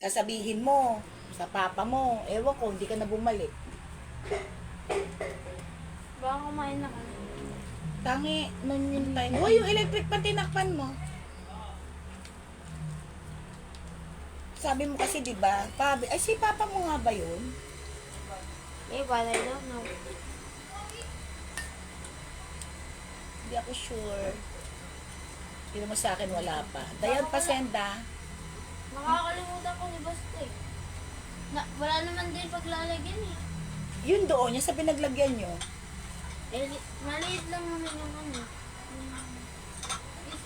Sasabihin mo sa papa mo, ewan ko, hindi ka na bumalik. Baka kumain na kami. Tangi, nun yung time. Uy, yung electric pan tinakpan mo. Sabi mo kasi, di ba? Ay, si papa mo nga ba yun? Eh, balay daw, no? Hindi ako sure. Hindi mo sa akin, wala pa. Dayan pa senda. Nakakalimutan ko ni Basta eh. Wala naman din paglalagyan eh. Yun doon, yung sa pinaglagyan nyo. Eh, maliit lang naman yung ano.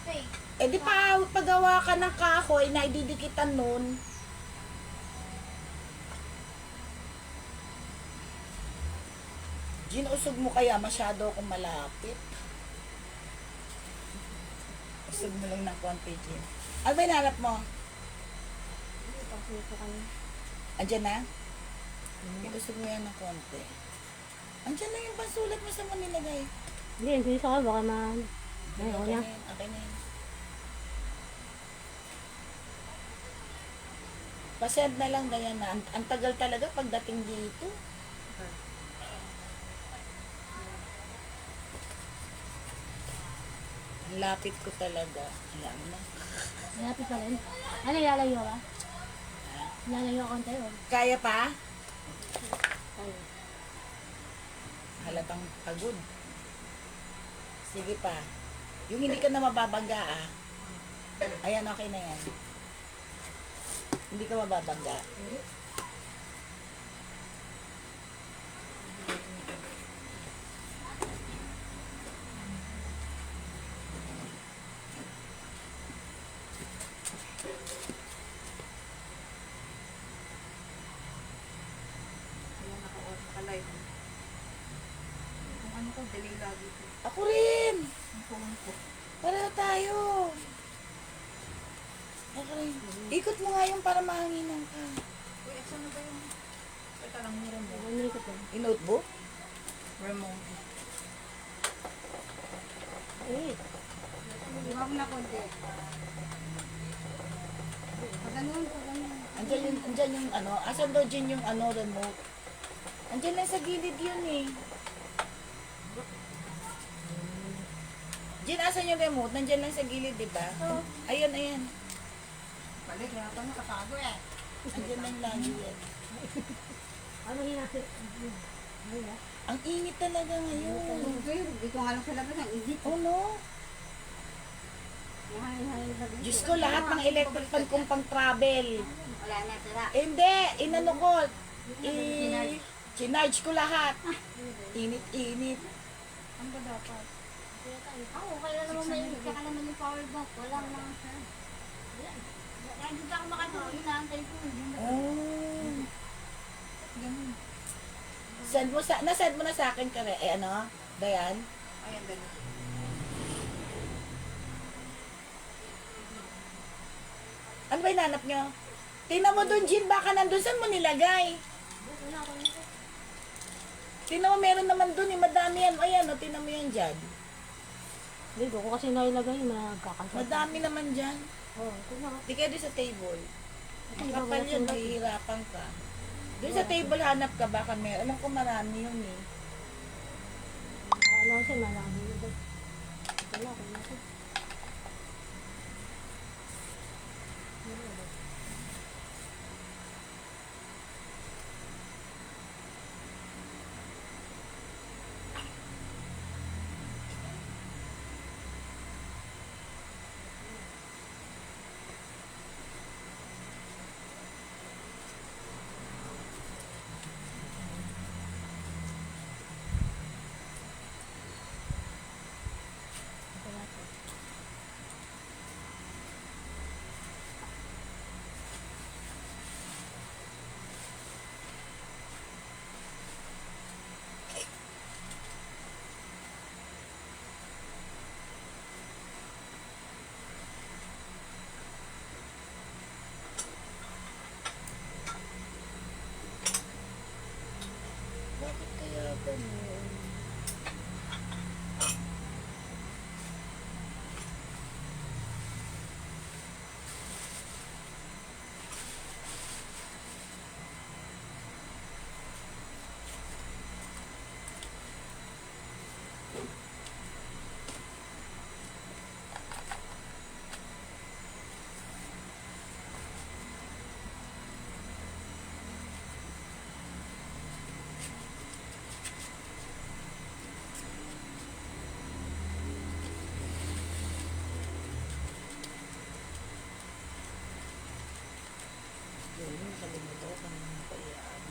Space. Eh di pa, pagawa ka ng kahoy na ididikitan nun. Usog mo kaya masyado akong malapit. Usog mo lang ng konti, Jin. Ano ba hinanap mo? Pagsuso kami. Andyan na? Usog mo yan ng konti. Andyan na yung pansulat mo sa Manila, guys. Hindi, hindi sa baka man. Ay, ako na. Okay na yun. Pasend na lang, Diana. Ang tagal talaga pagdating dito. Ang lapit ko talaga. Alam na. Malapit pa rin. Ano, ilalayo ka? Ilalayo ka konti, oh. Kaya pa? Ay, Halatang pagod. Sige pa. Yung hindi ka na mababangga, ah. Ayan, okay na yan. Hindi ka mababangga. Ayan, naka-live. Kung ano ko, delay lagi ko. Ako rin. Ang phone ko. Pareho tayo. Ako rin. Ikot mo nga yung para mahanginan ka. Uy, saan na ba yung... Teka lang, meron mo. hindi ko to. Yung notebook? Remote. Eh, Huwag na konti. Pag ganun, pag ganun. Andyan yung ano. Asan daw dyan yung ano, remote? Andyan lang sa gilid yun eh. Diyan, asan yung remote? Nandyan lang sa gilid, di ba? Ayan, ayan. Balik, kaya pa nakatago eh. Andyan lang lagi yan. ano hinasip? Ay, ah. Ang init talaga ngayon. Hindi ko nga lang sa labas, ang init. Oh no? Diyos ko, lahat ng electric fan kong pang travel. Wala na, sira. Hindi, inano ko. Chinarge ko lahat. Init-init. Ano ba dapat? Ako, kaya naman may kaya naman yung power bank. Wala naman siya. Kaya hindi ako makatulog. Inaantay ko. Oh. Ganun. Nasend mo na sa akin kare. Eh ano? Dayan? Ayan, ganun. Ano ba hinanap nyo? Tingnan mo dun, Jean. Baka nandun. Saan mo nilagay? Wala ako nito. Tingnan mo, meron naman dun. Eh. Madami yan. Ayan, o. Tingnan mo yan dyan. Hindi ko kasi nailagay, magkakansal. Madami naman dyan. Oh, ito na. Di kaya doon sa table. Ito, Kapal yun, sulat. mahihirapan ka. Doon sa table hanap ka, baka meron. Alam ko marami yun eh. Alam ko siya, marami ito. Wala, wala siya. Yun, nakalimutan ko kanina pa yan.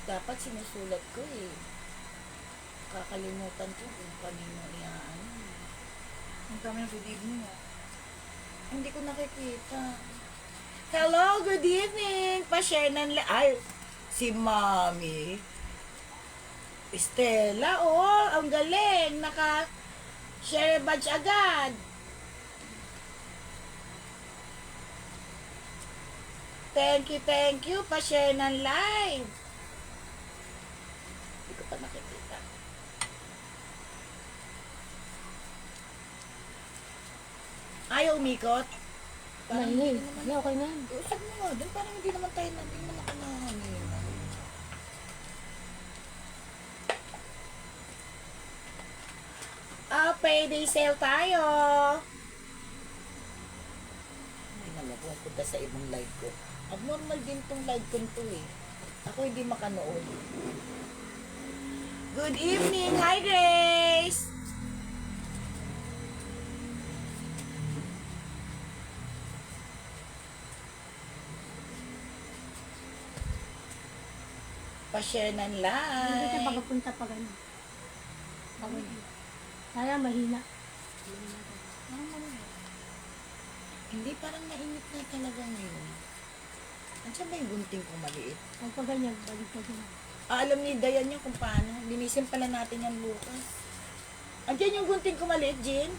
Dapat sinusulat ko eh. Kakalimutan ko kung kanino iyaan. Ang dami ng good evening mo. Hindi ko nakikita. Hello, good evening! Pa-share ng ay, si Mami. Stella, oh, ang galing. Naka-share badge agad. Thank you. Pa-share ng live. Hindi ko pa nakikita. Ayaw umikot? Parang Maingay. hindi naman. Hindi, okay na. Usap mo nga doon, parang hindi naman tayo hindi naman ako nakahangin. Payday sale tayo! Ay, nalabuhan ko sa ibang live ko. Abnormal din tong live ko to eh. Ako hindi makanood. Good evening! Hi, Grace! Pa-share ng Hindi siya live. pagpunta pa ganun. Pagod. Kaya mahina. Hindi, parang mainit na talaga ngayon. Andiyan ba yung gunting kong maliit? Pag pa ganyan, balik pa ganyan. Alam ni Dayan yung kung paano. Linisin pala natin yan bukas. Andiyan yung gunting ko maliit, Jean.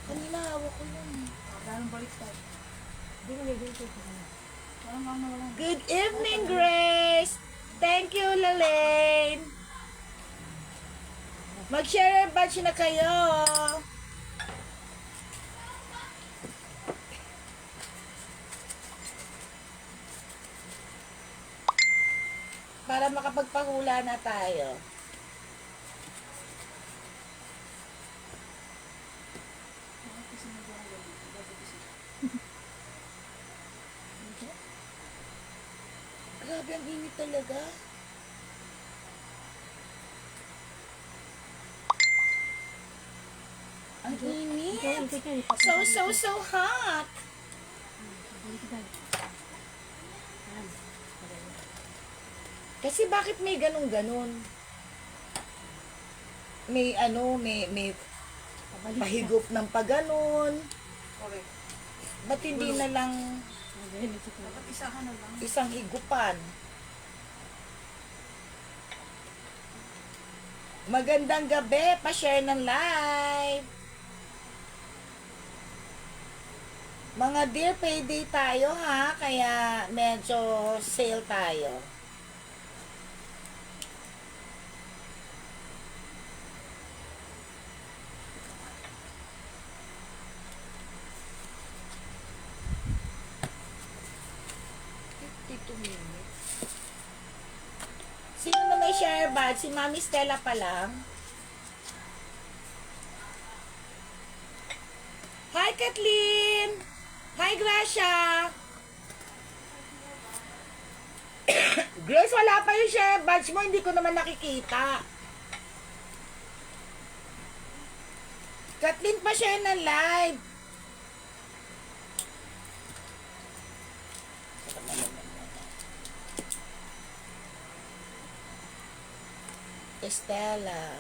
Kanina hawak ko yun. Parang baliktad. Hindi ko nagiging ko. Parang ano lang. Good evening, Grace! Thank you, Lalaine! Mag-share batch na kayo! Para makapagpahula na tayo. Grabe, ang init talaga. Ang init. So hot. Kasi bakit may ganun-ganun? May may pahigop ng paganon. Correct. Ba't hindi na lang Dapat isahan na lang. isang higupan? Magandang gabi, pa-share ng live. Mga dear, payday tayo ha, kaya medyo sale tayo. Sino na may share badge? Si Mami Stella pa lang. Hi, Kathleen! Hi, Gracia! Grace, wala pa yung share badge mo. Hindi ko naman nakikita. Kathleen, pa share ng live. Estela.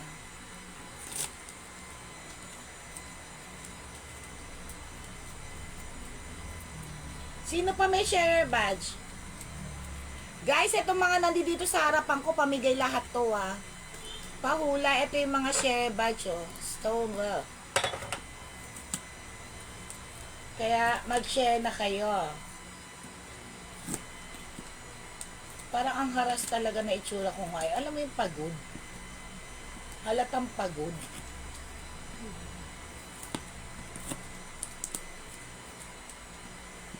Sino pa may share badge? Guys, itong mga nandito sa harapan ko, pamigay lahat to ah. Pahula, ito yung mga share badge oh. Stone well. Kaya mag-share na kayo. Parang ang haras talaga na itsura ko ngayon. Alam mo yung pagod? Halatang pagod.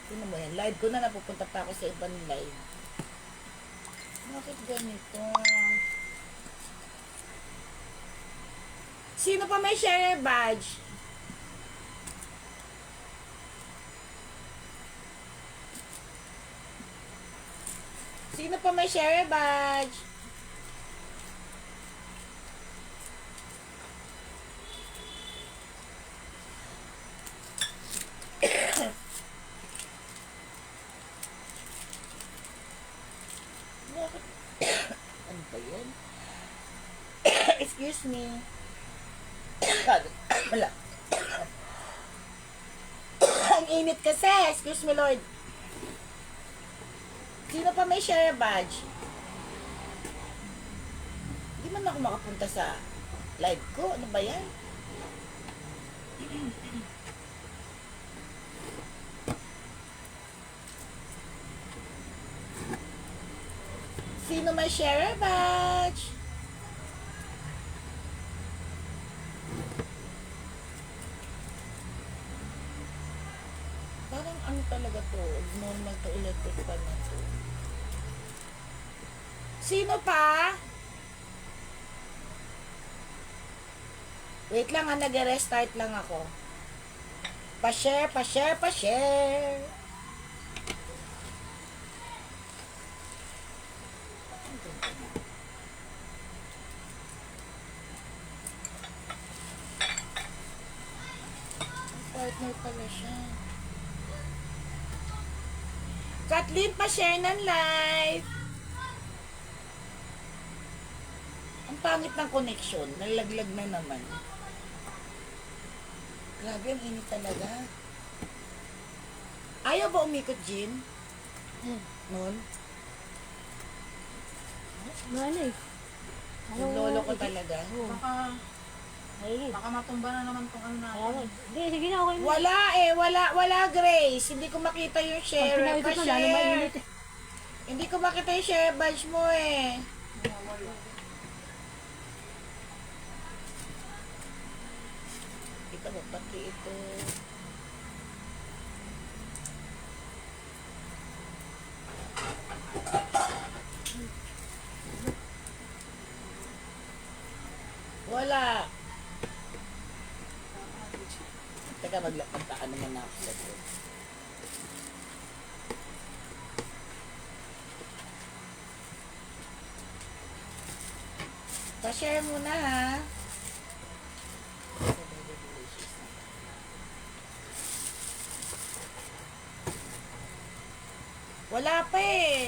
Tingnan mo yan. Live ko na, napupunta pa ako sa ibang live. Bakit ganito? Sino pa may share badge? Sino pa may share badge? Bakit? Ano ba yan? Excuse me. Wala. Ang init kasi. Excuse me, Lord. Sino pa may share badge? Hindi man ako makapunta sa live ko. Ano ba yan? Sino may share badge? Parang ano talaga to? Normal to, electric pa na to. Sino pa? Wait lang, nag-restart lang ako. Pa-share, pa-share, pa-share. Partner pala siya. Kathleen, pa-share ng live. Ang pangit ng connection. Nalaglag na naman. Grabe, ang init talaga. Ayaw ba umikot, Jean? Noon? Ano eh. Yung lolo ko talaga. Baka matumba na naman tong ano natin. Hindi, sige na, okay mo. Wala eh, wala Grace. Hindi ko makita yung Pag share. pinaikot mo, lalo mainit eh. Hindi ko makita yung share badge mo eh. Kita mo pati ito. Wala. Teka, magtakaan naman ako sa ito. Pa-share muna ha. Wala pa eh.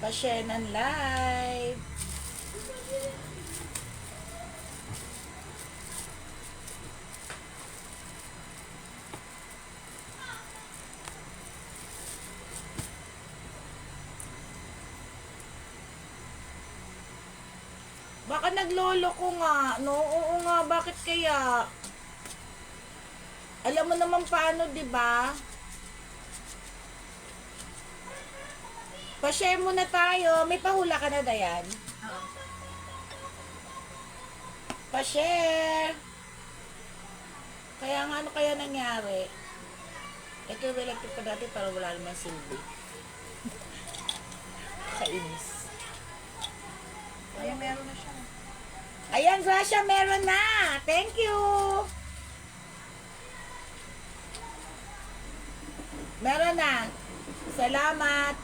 Pa-share ng live. Baka naglolo ko nga, no? Oo nga, bakit kaya? Alam mo naman paano, di ba? Pa-share muna tayo. May pahula ka na, Dayan? Pa-share. Kaya nga, ano kaya nangyari? Ito yung electric pa dati para wala naman silbi. Kainis. Ay, meron na siya. Ayan, Gracia, meron na. Thank you. Meron na. Salamat.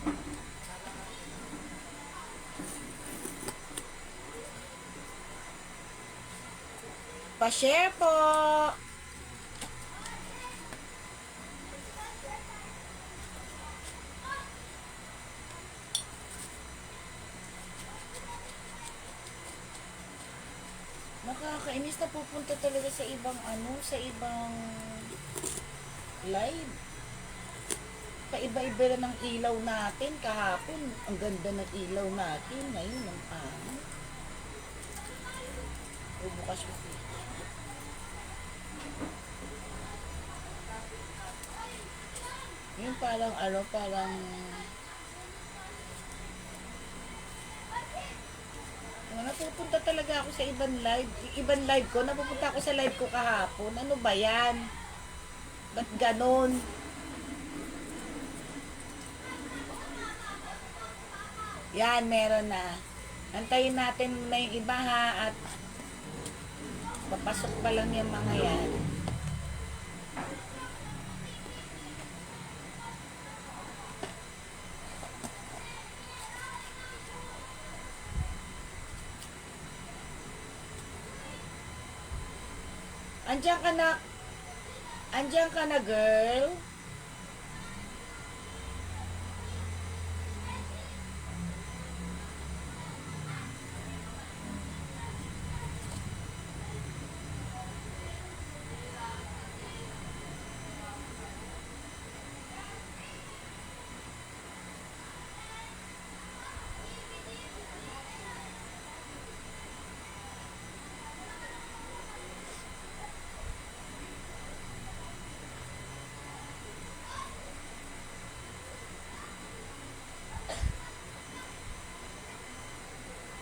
Pa-share po. Nakakainis na pupunta talaga sa ibang sa ibang live. Paiba-iba na ng ilaw natin kahapon. Ang ganda ng ilaw natin. Ngayon, ang pangit. Bubukas ko. Yung parang ano, parang napupunta talaga ako sa ibang live. Ibang live ko, napupunta ako sa live ko kahapon. Ano ba yan? Ba't ganon? Yan, meron na. Antayin natin na yung iba ha at papasok pa lang yung mga yan. Andiyan ka na. Andiyan ka na, girl.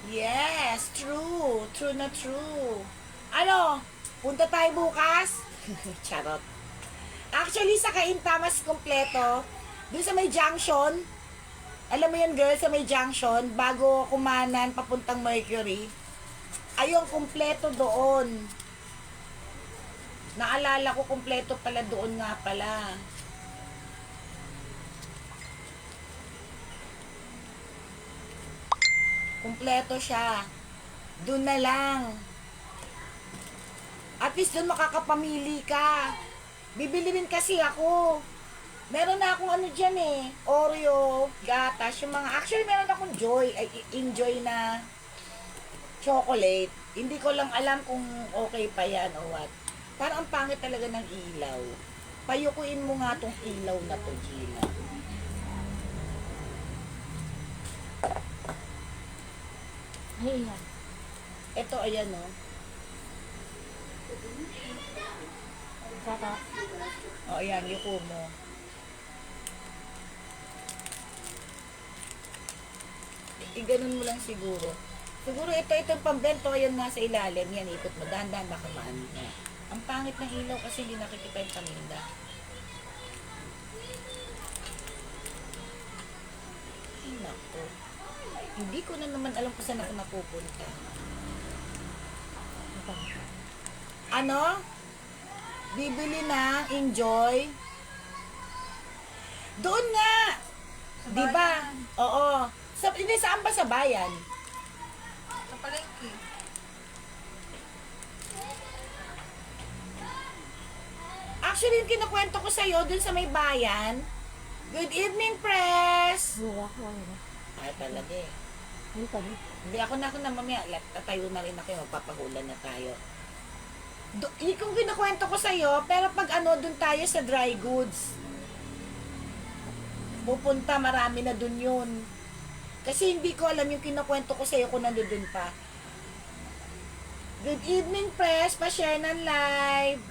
Yes, true. True na true. Ano? Punta tayo bukas? Charot. Actually, sa Caintamas kompleto, dun sa may junction, alam mo yun girl, sa may junction, bago kumanan papuntang Mercury, ayun, kompleto doon. Naalala ko, kompleto pala doon nga pala. Kompleto siya. Doon na lang. At least doon makakapamili ka. Bibili rin kasi ako. Meron na akong ano dyan eh. Oreo, gatas, yung mga... Actually, meron akong enjoy na chocolate. Hindi ko lang alam kung okay pa yan o what. Parang ang pangit talaga ng ilaw. Payukuin mo nga tong ilaw na to, Gina. Ay, yan. Ito, ayan o. Saka. O, ayan, yuko mo. Iganon mo lang siguro. Siguro ito yung pambento, ayan nasa ilalim. Yan, ikot mo. Dahan-dahan baka maano. Ang pangit ng ilaw kasi hindi nakikita yung paninda. Ay, naku. Hindi ko na naman alam kung saan ako napupunta. Ano? Bibili na, enjoy. Doon nga. Sa Di ba? bayan. Oo. Hindi, saan ba sa bayan? Sa palengke. Actually, yung kinukwento ko sa'yo, dun sa may bayan. Good evening, press! Mura. Mura. Ay, talaga eh. Ano pa rin? Hindi, ako na mamaya. Tatayo na rin ako. Magpapahulan na tayo. Yung kinukwento ko sa'yo, pero pag ano, dun tayo sa dry goods. Pupunta, marami na dun yun. Kasi hindi ko alam yung kinukwento ko sa'yo kung nandun pa. Good evening, press! Pa-share ng live!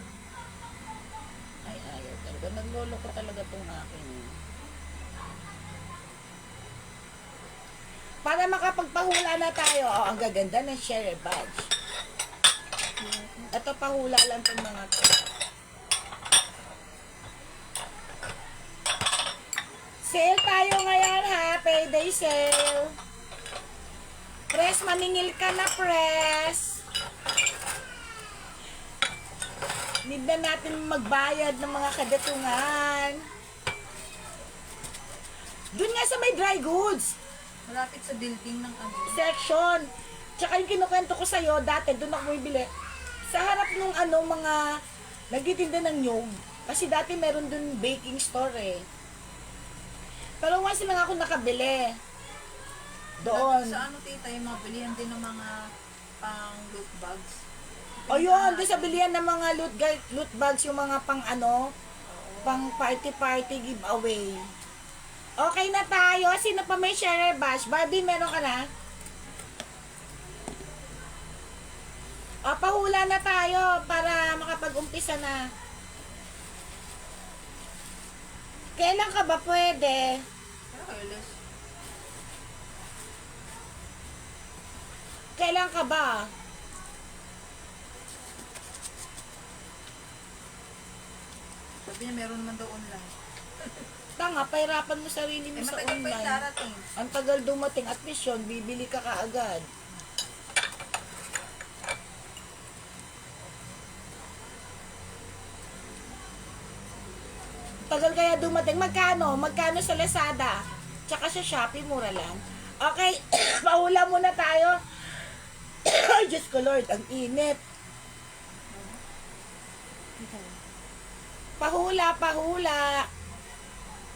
Ay, ayaw talaga. Naglolo ko talaga tong akin. Para makapagpahula na tayo. Oh, ang gaganda ng share badge. Ito, pahula lang itong mga to. Sale tayo ngayon ha. Payday sale. Press, maningil ka na, press. Need na natin magbayad ng mga kadatungan. Doon nga sa may dry goods Malapit sa building ng ano. section. Tsaka yung kinukwento ko sa'yo, dati doon ako bumibili. Sa harap nung ano, mga nagtitinda ng nyog. Kasi dati meron doon baking store eh. Pero once lang ako nakabili. Doon. Sa ano tita, yung mga bilihan din ng mga pang loot bags. O yun, doon sa bilihan ng mga loot bags, yung mga pang ano, pang party giveaway. Okay na tayo. Sino pa may share bash? Barbie, meron ka na? O, pahula na tayo para makapag-umpisa na. Kailan ka ba pwede? Pero careless. Kailan ka ba? Sabi niya meron naman daw online. Tanga, pahirapan mo sarili mo Eh, sa matagal pa yung online. darating. Ang tagal dumating at least yun, bibili ka kaagad. Tagal kaya dumating. Magkano? Magkano sa Lazada? Tsaka sa Shopee, mura lang. Okay, paula muna tayo. Ay, Diyos ko Lord, ang init. Pahula, pahula.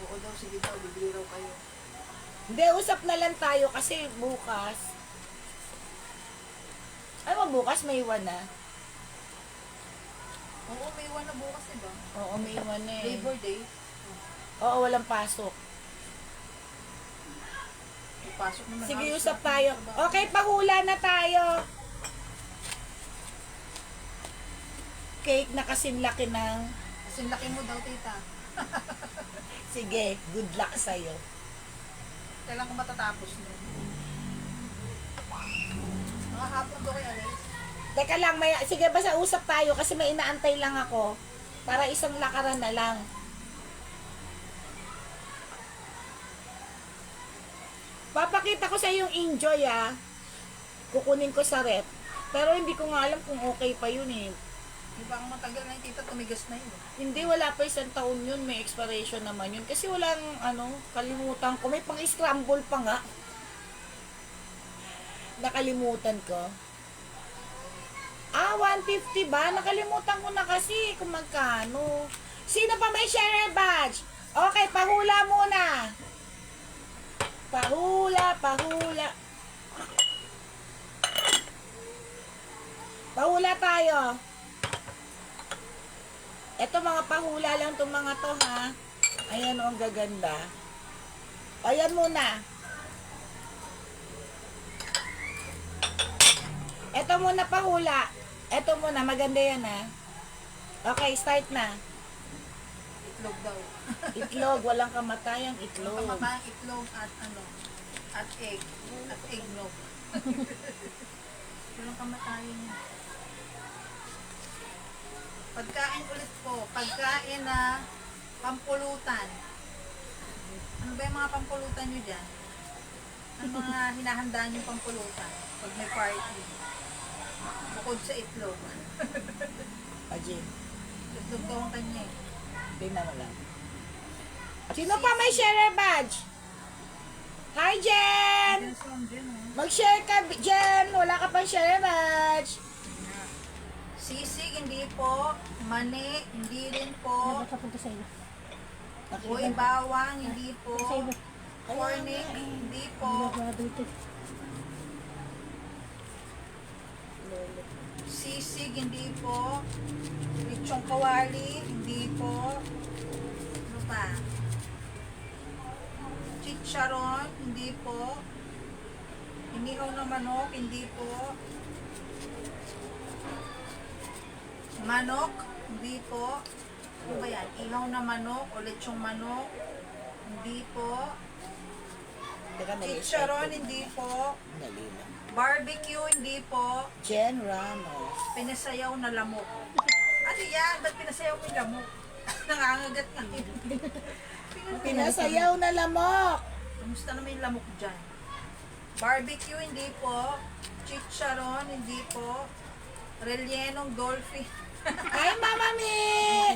Oo daw, sige daw, bibili raw kayo. Hindi, usap na lang tayo kasi bukas. Ay, bukas may iwan na. Oo, may iwan na bukas, diba? Oo, may iwan na eh. Labor Day. Oo, walang pasok. Ipasok naman. Sige, halos usap lahat ng tayo. trabaho. Okay, pahula na tayo. Cake na kasing laki ng... Kasi laki mo daw, tita. Sige, good luck sa'yo. Kailan ko matatapos nun? Mga hapon daw kay Alex. Teka lang, sige, basta usap tayo kasi may inaantay lang ako. Para isang lakaran na lang. Papakita ko sa yung enjoy Kukunin ko sa rep. Pero hindi ko nga alam kung okay pa yun eh. Di ba ang matagal na yung tita, tumigas na yun. Hindi, wala pa isang taon yun. May expiration naman yun. Kasi walang, kalimutan ko. May pang-scramble pa nga. Nakalimutan ko. 150 ba? Nakalimutan ko na kasi kung magkano. Sino pa may share badge? Okay, pahula muna. Pahula, pahula. Pahula tayo. Ito mga pahula lang itong mga to ha. Ayan o, ang gaganda. Ayan muna. Ito muna pahula. Ito muna, maganda yan ha. Okay, start na. Itlog daw. Itlog, walang kamatayang itlog. Kamatayang itlog at at egg. At eggnog. Walang kamatayan niya. Pagkain ulit po. Pagkain na pampulutan. Ano ba yung mga pampulutan nyo dyan? Ang mga hinahandaan yung pampulutan pag may party. Bukod sa itlog. Ajin, Itlog daw ang kanya eh. tingnan mo lang. Sino pa may share badge? Hi, Jen! Yan si Ma'am Jen, oh. Mag-share ka, Jen! Wala ka pang share badge. Sisig, hindi po. Mani, hindi rin po. Dapat papunta sa iyo. Uy, bawang, hindi po. Sa iyo. Cornic, hindi po. Graduated. Sisig, hindi po. Lechong kawali, hindi po. Ano pa? Chicharon, hindi po. Inihaw na manok, hindi po. Manok, hindi po. Ano ba yan? Ihaw na manok o lechong manok, hindi po. Teka, Chicharon, hindi po. Dali lang. Barbecue, hindi po. Jen Ramos. Pinasayaw na lamok. Ano yan? Ba't pinasayaw mo yung lamok? Nangangagat nga yun. Pinasayaw na lamok. Kamusta naman yung lamok dyan? Barbecue, hindi po. Chicharon, hindi po. Rellenong dolphin. Ay, Mama Mi!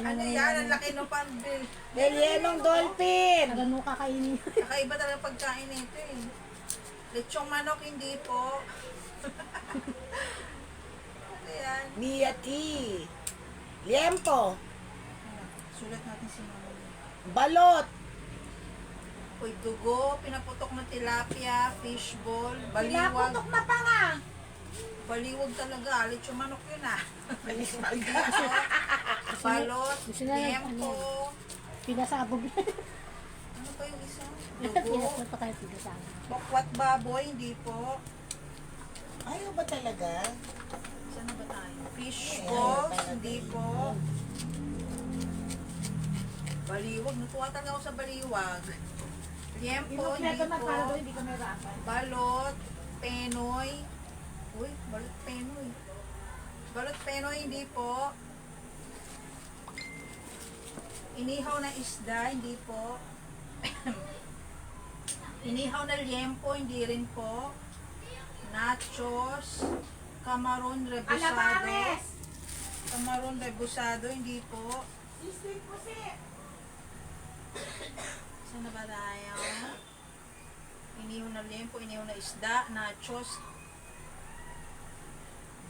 Ano yan? Ang laki ng panbil. Lelienong dolphin. Tagal mo kakainin. Kakaiba talaga pagkain nito eh. Lechong manok, hindi po. Ano yan? Mia T. Liempo. Sulat natin si Mama. Balot. Uy, dugo, pinaputok na tilapia, fishball, baliwag. Pinaputok na pa nga. Baliwag talaga, alit yung manok yun ah. Baliwag. Balot, Gusto na lang, liempo. Pinasabog. Ano pa yung isa? Pinas Dugo, na pa tayo pinasabog. bakwat baboy, hindi po. Ayaw ba talaga? Saan na ba tayo? Fish balls, hindi po. Baliwag. Natuwa talaga ako sa baliwag. Liempo, hindi Inumpleto na para po. doon, hindi ka may rapan. Balot, penoy. Uy, balot penoy. Balot penoy, hindi po. Inihaw na isda, hindi po. Inihaw na liempo, hindi rin po. Nachos, camaron rebusado. Alabares! Camaron rebusado, hindi po. Sisig po si. Saan na ba tayo? Inihaw na liempo, inihaw na isda, nachos,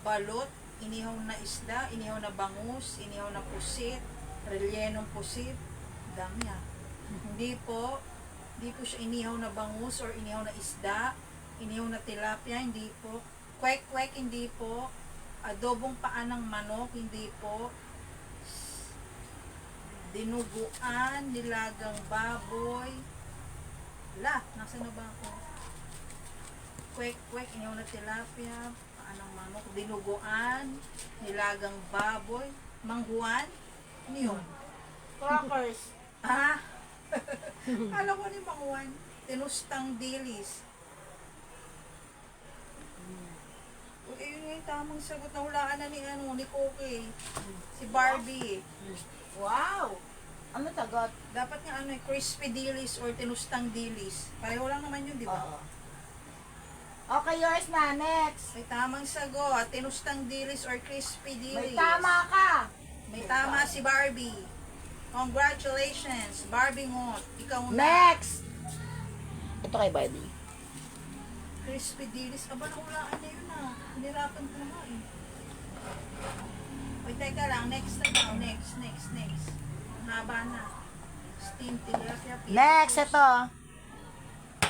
balot, inihaw na isda, inihaw na bangus, inihaw na pusit, rellenong pusit, dami ah. Hindi po siya inihaw na bangus or inihaw na isda, inihaw na tilapia, hindi po. Kwek-kwek, hindi po. Adobong paa ng manok, hindi po. Dinuguan, nilagang baboy. Nasa na ba ako? Kwek-kwek, inihaw na tilapia, paa ng manok, dinuguan, nilagang baboy, manghuan. Ano yun? Crackers. Ah, alam ko ni manghuan. Tinustang dilis. Yun nga yung tamang sagot na hulaan na ni Cookie. Si Barbie. Wow! Ano tagot? Dapat nga crispy dilis or tinustang dilis. Pareho lang naman yun, di ba? Oo. Okay, yours na. Next. May tamang sagot. Tinustang dilis or crispy dilis. May tama ka. May tama si Barbie. Congratulations, Barbie Ngot. Ikaw na. Next. Ito kay Barbie. Crispy dilis. Aba, nahulaan na yun ah. Hinirapan ko na nga eh. Wait, teka lang. Next na daw. Next. Ang haba na. Steam tilapia. Next, ito.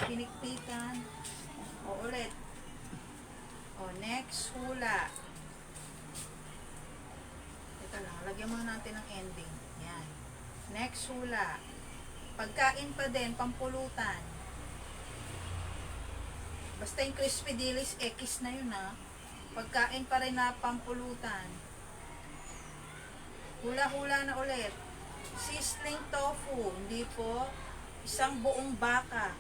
Pinikpikan. O, ulit. O, next, hula. Teka lang. Lagyan muna natin ng ending. Yan. Next, hula. Pagkain pa din, pampulutan. Basta yung crispy dilis, X na yun ah. Pagkain pa rin na pampulutan. Hula-hula na ulit. Sizzling tofu, hindi po. Isang buong baka.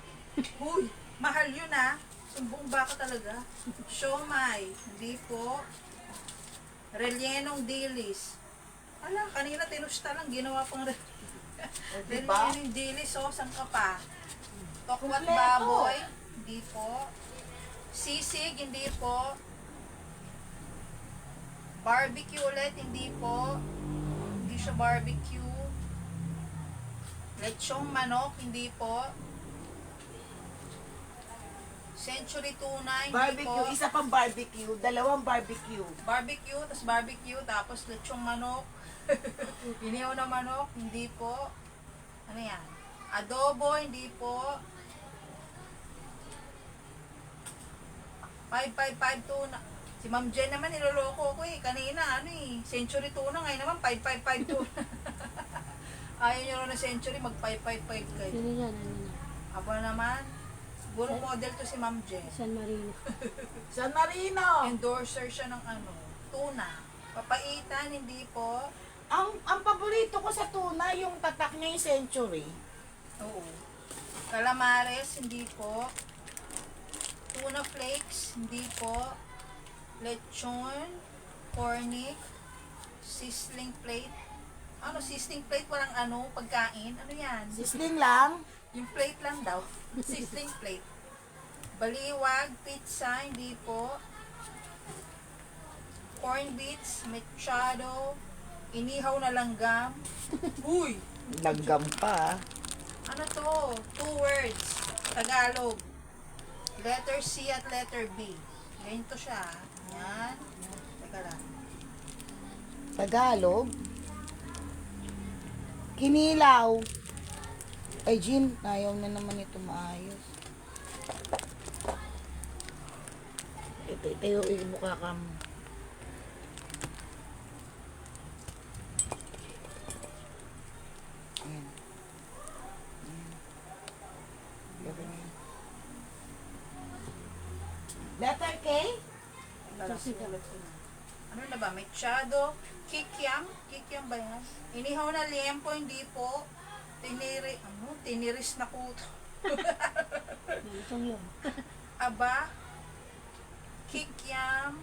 Huy, mahal yun ah. Isang buong baka talaga. Siomay, hindi po. Rellenong dilis. Ala, kanina tinusta lang, ginawa pang diba? rellenong dilis, oh, saan ka pa? Tokwat Kompleto. baboy, hindi po. Sisig, hindi po. Barbecue ulit, hindi po. Hindi siya barbecue. Lechong manok, hindi po. Century tuna, hindi Barbecue. po. Isa pang barbecue. Dalawang barbecue. Barbecue, tapos lechong manok. Inihaw na manok, hindi po. Ano yan? Adobo, hindi po. 555 tuna. Si Ma'am Jen naman niloloko ko eh. Kanina century tuna. Ngayon naman 555 tuna. Ayaw nyo rin na century, mag 555 kayo. Sino yan? Ano na? Aba naman, siguro model to si Ma'am Jen. San Marino. San Marino. Endorser siya ng tuna. Papaitan, hindi po. Ang paborito ko sa tuna, yung tatak niya yung century. Oo. Calamares, hindi po. Tuna flakes, hindi po. Lechon, cornic, sizzling plate. Sizzling plate, walang pagkain. Ano yan? Sisling lang. Yung plate lang daw. Sizzling plate. Baliwag, pizza, hindi po. Corn beets, mechado, inihaw na langgam. Uy! Langgam pa. Ano to? 2 words. Tagalog. Letter C at letter B. Ganito siya. Yan. Teka lang. Tagalog. Kinilaw. Ay, Jean, ayaw na naman ito maayos. Ito yung mukha ka mo. Ayan. Ayan. Gawin niya. Letter K? Ano na ba? Mechado, kikiam. Kikiam ba yan? Inihaw na liempo, hindi po. Tiniris na kuto. Itong yun. Aba, kikyam,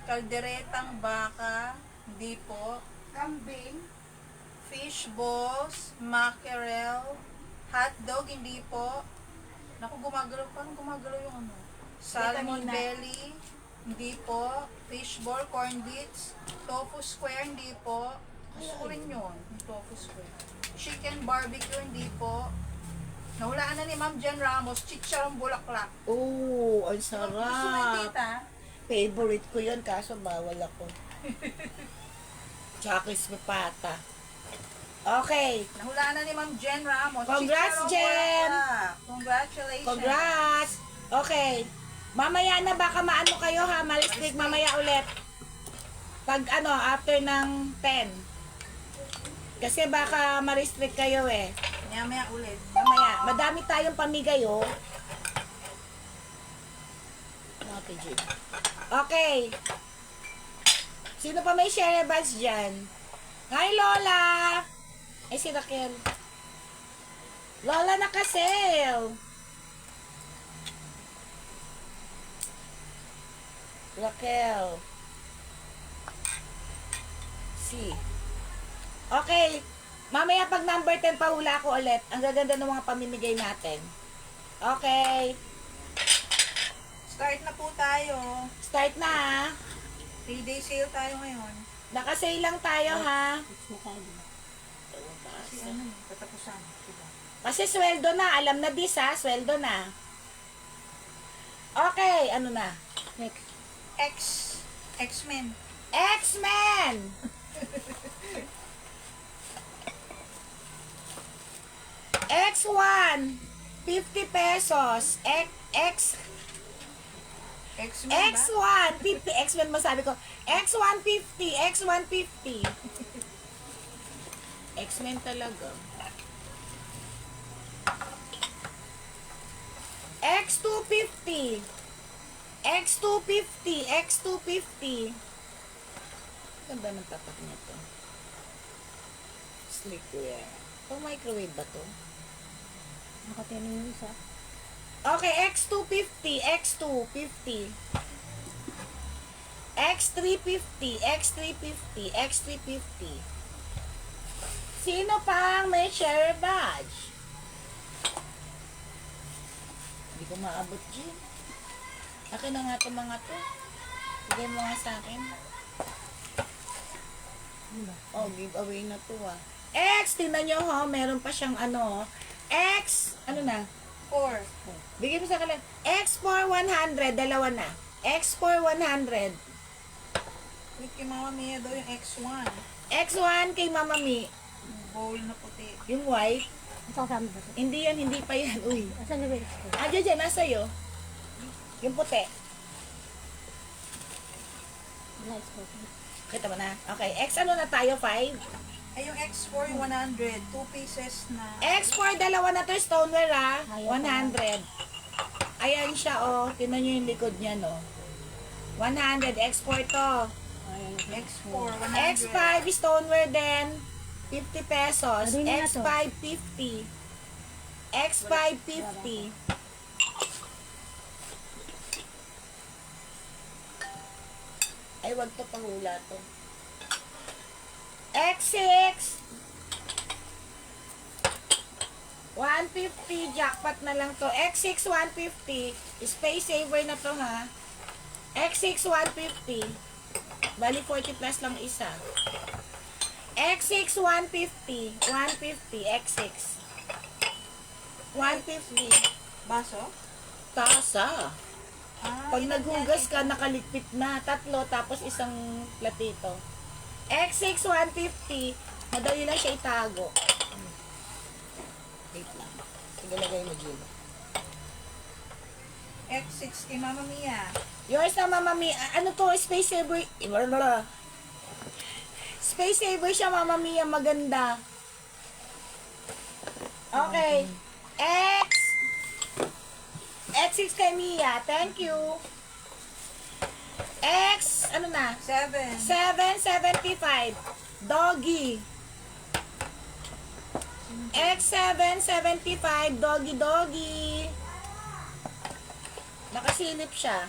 kalderetang baka, hindi po, Kambing. fish balls, mackerel, hotdog, hindi po. Naku, gumagalaw, parang gumagalaw yung ano. Salmon Vitamina. belly, hindi po. Fish ball, corn bits, tofu square, hindi po. Gusto ko rin yun, yung tofu square. Chicken barbecue, hindi po. Nahulaan na ni Ma'am Jen Ramos, chicharong bulaklak. Oh, ang Gusto mo yung sarap. tita? Favorite ko yun, kaso bawal ako. Tsaka crispy pata. Okay. Nahulaan na ni Ma'am Jen Ramos. Congrats, chicharong Jen! bulaklak. Congratulations. Congrats! Okay. Mamaya na baka maano kayo ha, malistik mamaya ulit. Pag ano, after ng 10. Kasi baka ma-restrict kayo eh. Maya ulit. Mamaya, madami tayong pamigay oh. Okay, Jim. Okay. Sino pa may share badge dyan? Hi, Lola! Eh, si Raquel. Lola, nakasale! Raquel. Si. Okay. Mamaya pag number 10 pahula ko ulit. Ang gaganda ng mga pamimigay natin. Okay. Start na po tayo. Start na ha. 3-day sale tayo ngayon. Nakasale lang tayo ha. It's na tayo, diba? Kasi ano eh, katapusan. Diba? Kasi sweldo na. Alam na dis ha. Sweldo na. Okay. Ano na? Next. X-Men. X-Men! X1, 50 pesos. X-Men ba? X1, 50. X-Men masabi ko. X1, 50. X1, 50. X-Men talaga. X2, 50. X2, 50. X2, 50. Ganda ng tatak nito. Sleepwear. Pang microwave ba to? Nakatira yung isa. Okay, X250, X250. X350, X350, X350. Sino pang may share badge? Hindi ko maabot dyan. Akin na nga itong mga to. Bigay mo nga sa akin. Ano ba? Oh, giveaway na to ah. X, tingnan nyo ho, meron pa siyang ano. X, ano na? 4. Bigay mo sa kanila. X for 100, dalawa na. X for 100. Wait, kay Mama Mia daw yung X1. X1 kay Mama Mi. Yung bowl na puti. Yung white. Ito kasama ba ito? Hindi yan, hindi pa yan. Uy. Asan na ba ito? Ah, dyan, nasa iyo. Yung puti. Wala, it's okay. Kita mo na. Okay, X ano na tayo? 5? Ay, yung X4 yung 100. 2 pieces na. X for dalawa na to, stoneware ah. Ayaw 100. Ayan siya oh. Tingnan nyo yung likod niya no. 100. X4 to. Ayan. X4, 100. X5 stoneware din. 50 pesos. Ano yun na to? X5 50. X5 50. Ay, wag to pahula to. X6 150, jackpot na lang to. X6 150. Space saver na to ha. X6 150. Bali 40 plus lang isa. X6 150. 150 X6. 150. Baso? Tasa. Ah, Pag ilan naghugas yan? ka, nakaligpit na. 3 tapos isang platito. X6 150. Madali lang siya itago. Wait lang. Sige, lagay mo, Jill. X6 kay Mama Mia. Yours na, Mama Mi. Ano to? Space saver. Space saver siya, Mama Mia. Maganda. Okay. X6 kay Mia. Thank you. X, ano na? 7. 775. Doggy. X7, 75, doggy doggy. Nakasilip siya.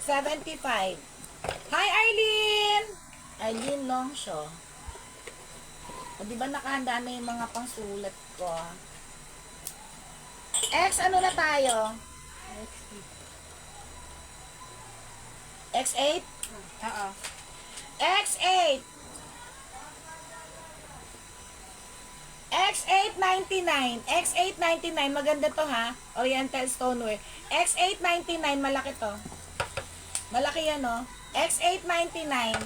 75. Hi, Arlene! Arlene Longshaw. O, di ba nakahanda na yung mga pangsulat ko? X, ano na tayo? X8? Oo. X8! X899. X899. Maganda to ha. Oriental stoneware. X899. Malaki to. Malaki yan no. X899.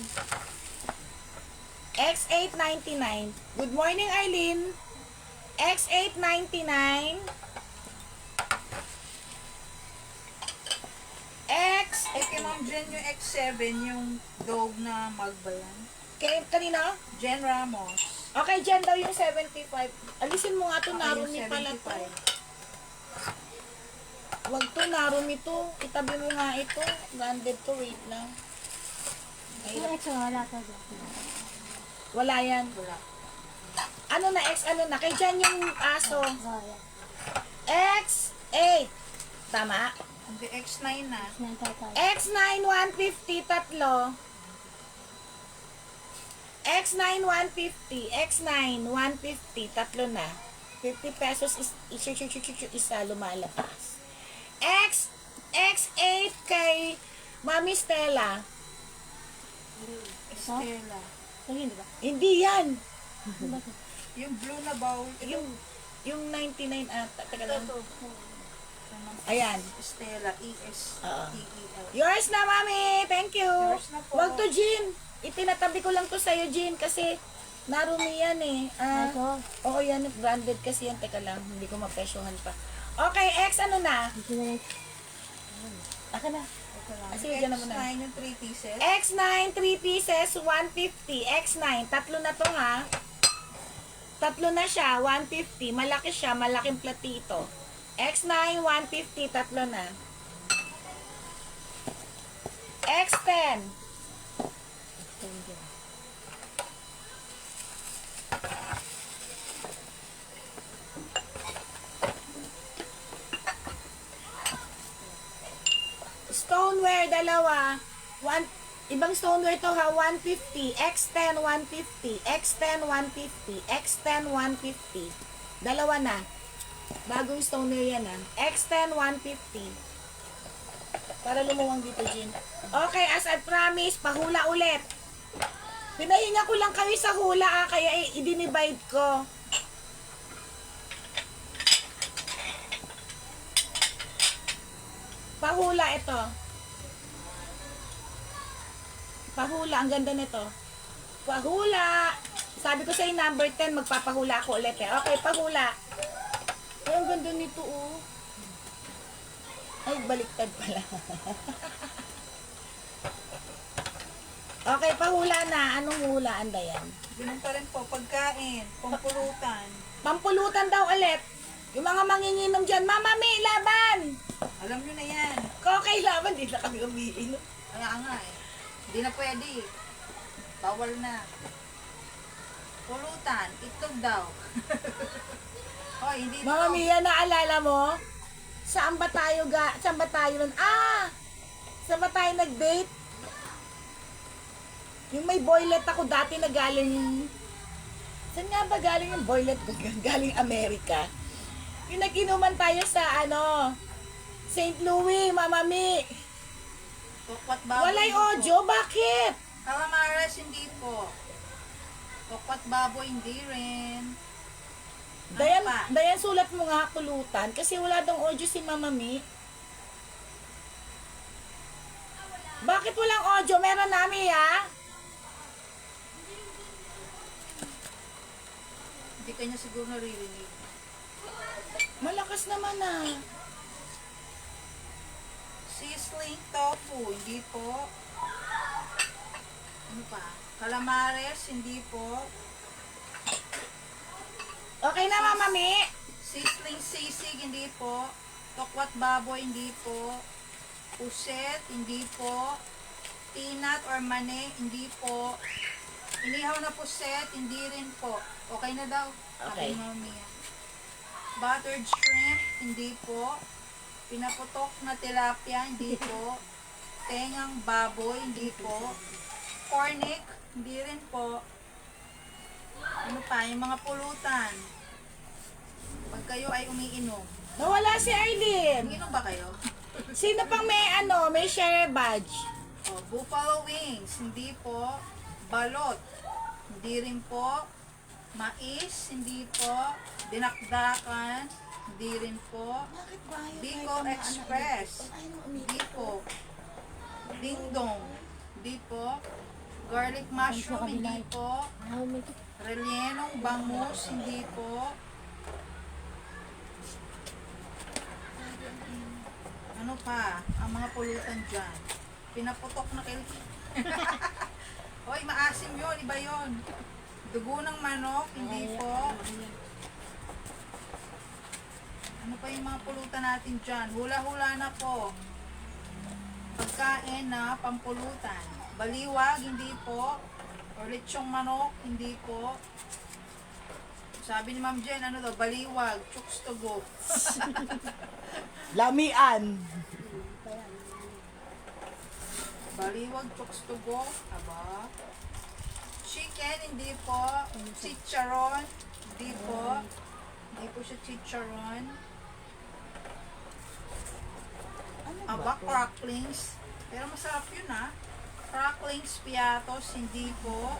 X899. Good morning, Arlene. X899. X. Eh, kay Ma'am Jen yung X7, yung dog na magbayan. Kanina? Jen Ramos. Okay, dyan daw yung 75. Alisin mo nga to, Yung narumi pala to. 75. Wag to, narumi to. Itabi mo nga ito. Branded to, wait lang. Yung Mahirap. exo, wala ka dyan. Wala yan. Wala. Ano na, X, ano na? Kaya dyan yung aso. Oh, yan. X8. Tama? Hindi, X9 na. Sinantay. X9, 150, tatlo. X9, 150. X9, 150, tatlo na. 50 pesos is, isa lumalabas. X8 kay Mami Stella. Estela. Sige, di ba? Hindi yan. Yung blue na bowl. Yung 99 ata. Teka lang. Ito. Ayan. Estela. E-S-T-E-L. Yours na, Mami. Thank you. Yours na po. Wag to, Jean. Itinatabi ko lang to sa'yo, Jean, kasi narumi yan eh. Ito. Oo, yan. Branded kasi yan. Teka lang. Hindi ko mapesyohan pa. Okay, X ano na? Ito na lang. Aka na. Sige, dyan na muna. X9 yung 3 pieces. X9, 3 pieces, 150. X9, tatlo na to ha. Tatlo na siya, 150. Malaki siya, malaking platito. X9, 150, tatlo na. X10. Stoneware, dalawa. Ibang stoneware to ha, 150. X10, 150. X10, 150. X10, 150. Dalawa na. Bagong stoneware yan ha. X10, 150. Para lumuwang dito, Jean. Okay, as I promise, pahula ulit. Pinahinga ko lang kayo sa hula kaya i-divide ko. Pahula ito. Pahula, ang ganda nito. Pahula. Sabi ko sa number 10, magpapahula ako ulit eh. Okay, pahula. Ay, ang ganda nito oh. Ay, baliktad pala. Okay, pahula na. Anong hula? Anda yan? Ganun pa rin po. Pagkain. Pampulutan. Pampulutan daw ulit. Yung mga manginginom dyan, Mama May, laban! Alam nyo na yan. Okay, laban. Di na kami umiinom. Kaya nga eh. Hindi na pwede. Bawal na. Pulutan. Itlog daw. Hoy, hindi Mama to. Mia, naalala mo? Saan ba tayo saan ba tayo nun? Saan ba tayo nag-date? Yung may boylet ako dati na galing... Saan nga ba galing yung boylet ko? Galing Amerika. Yung nag-inuman tayo sa St. Louis, Mama Mi. Tokwat baboy. Walay hindi po. audio, bakit? Calamares, hindi po. Tokwat baboy, hindi rin. Dayan, pa? Dayan, sulat mo nga pulutan kasi wala daw audio si Mama Mi. Bakit walang audio? Meron namin ha? Hindi kanya siguro naririnig. Malakas naman Sizzling tofu, hindi po. Ano pa? Calamares, hindi po. Okay na, Mama Mi? Sizzling sisig, hindi po. Tokwat baboy, hindi po. Puset, hindi po. Peanut or mani, hindi po. Inihaw na puset, hindi rin po. Okay na daw. Okay. Sabi ni Mami. Buttered shrimp, hindi po. Pinaputok na tilapia, hindi po. Tengang baboy, hindi po. Cornic, hindi rin po. Ano pa, yung mga pulutan. Pag kayo ay umiinom. Nawala si Arlene. Umiinom ba kayo? Sino pang may share badge? O, buffalo wings, hindi po. Balot, hindi rin po. Mais, hindi po. Dinakdakan, hindi rin po. Bicol Express, hindi po. Dingdong, hindi po. Garlic mushroom, hindi po. Ayaw mo. Rellenong bangus, hindi po. Ano pa? Ang mga pulutan dyan. Pinaputok na kayo. Hoy, maasim yun. Iba yun. Dugo ng manok, hindi po. Ano pa yung mga pulutan natin dyan? Hula-hula na po. Pagkain na pampulutan. Baliwag, hindi po. Or lechong manok, hindi po. Sabi ni Ma'am Jen, ano daw? Baliwag, chooks to go. Lamian. Baliwag, chooks to go. Aba. Chicken, hindi po. Chicharon, hindi po. Hindi po siya chicharon. Aba, cracklings. Pero masarap yun ha. Cracklings, piatos, hindi po.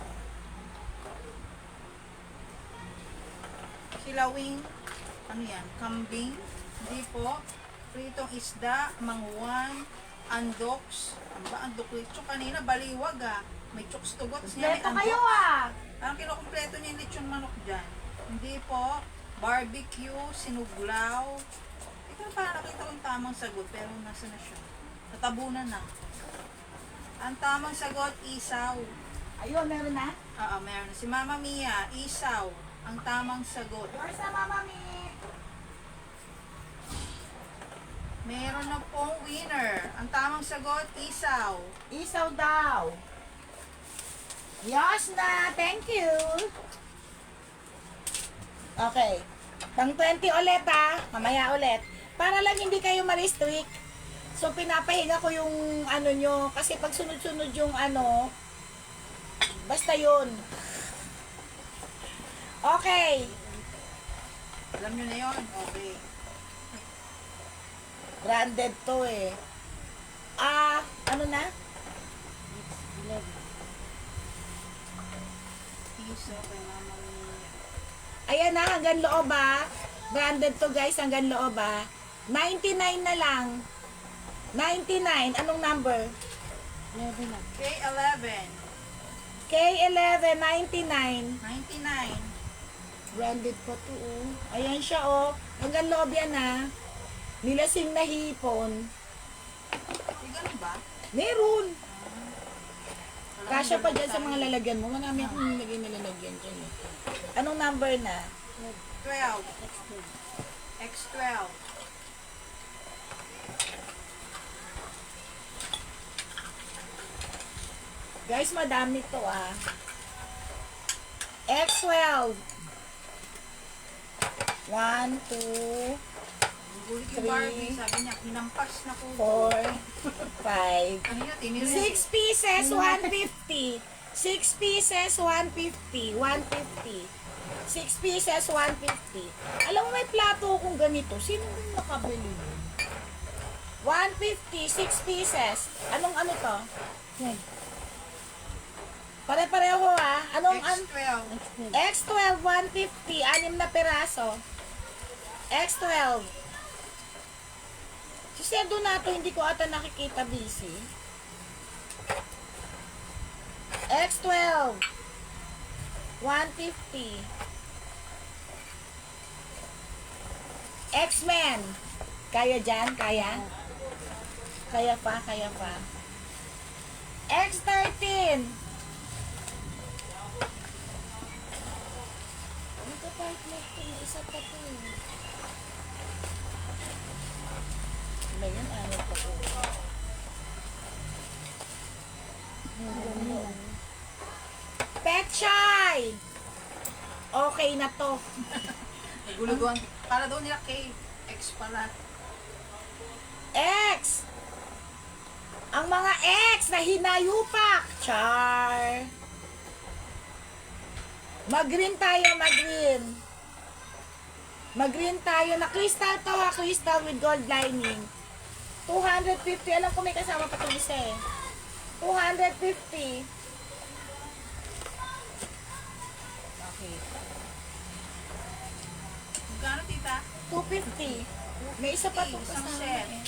Kilawing, ano yan, kambing, hindi po. Pritong isda, mangwan, andoks. Ano ba, andok lechon? Kanina, baliwag ah. May chooks to go. Tapos niya may Leto kayo andok. ah. Parang kinukumpleto niya yung lechon manok dyan. Hindi po. Barbecue, sinuglaw. Ito parang nakita ko yung tamang sagot, pero nasa na siya. Natabunan na. Ang tamang sagot, isaw. Ayun, meron na. Oo, meron. Si Mama Mia, isaw. Ang tamang sagot. Yours na, Mama Mi. Meron na pong winner. Ang tamang sagot, isaw. Isaw daw. Yes na, thank you. Okay. Pang 20 ulit ha. Mamaya ulit. Para lang hindi kayo ma-restrict. So, pinapahinga ko yung ano nyo. Kasi pag sunod-sunod yung ano, basta yun. Okay. Alam nyo na yun? Okay. Branded to eh. Ano na? Isaw kay Mama Mia. Ayan na, hanggang loob ah. Branded to guys, hanggang loob ah. 99 na lang. 99. Anong number? 11 lang. K11. K11, 99. 99. Branded pa to oh. Ayan siya oh. Hanggang loob yan ah. Nilasing na hipon. Ay, ganun ba? Meron. Alam Kasya mo, pa ganun dyan sa tayo. mga lalagyan mo. Marami akong nilagay na lalagyan dyan eh. Anong number na? 12. X12. Guys, madami to ah. X12. 1, 2, Gulit yung 3, Barbie. Sabi niya, hinampas na ko. 4, 5. Kanina, tinira. 6 pieces, 150. 6 pieces, 150. 150. 6 pieces, 150. Alam mo, may plato akong ganito. Sino yung nakabili? 150, 6 pieces. Anong ano to? Yan. Pare-pareho ah. Anong X12. X12, 150. 6 na peraso. X12. Si Sedo na to, hindi ko ata nakikita busy. X12. 150. X-Men. Kaya dyan? Kaya? Kaya pa, kaya pa. X13. Ito partner to, isa pa to. Ba yun? Ano pa to? Mapechay! Okay na to. Naguluguan. Para daw nila kay X pala. X! Ang mga X na hinayupak! Char! Mag-green tayo, mag-green. Mag-green tayo na crystal to ha, crystal with gold lining. 250. Alam ko may kasama pa itong isa eh. 250. Okay. Magkano, tita? 250. May isa pa itong Isang kasama set. eh.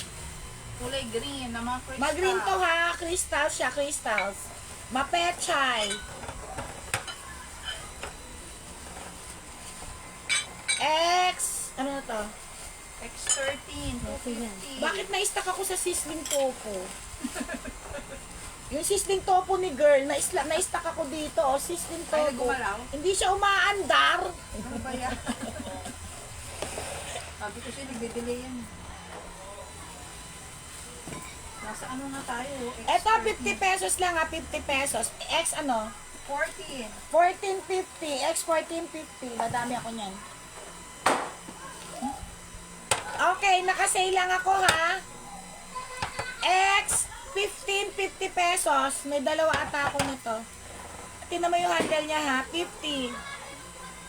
Kulay green na mga crystal. Mag-green to ha, crystal siya, crystals. Mapechay. X, ano na to? X13, Okay yan. 250. Bakit na-stuck ako sa sizzling tofu? Yung sizzling tofu ni girl, na-stuck ako dito, oh, sizzling Ay, tofu. nagumalaw? Hindi siya umaandar. Ano ba yan? Sabi ko siya, nagde-delay yan. Nasa ano na tayo? Eto, 50 pesos lang ha, 50 pesos. X ano? 14. 14.50, X 14.50. Madami ako niyan. Okay, nakasale lang ako ha. X 15.50 pesos. May dalawa ata ako nito. Tingnan mo yung handle niya ha, 50.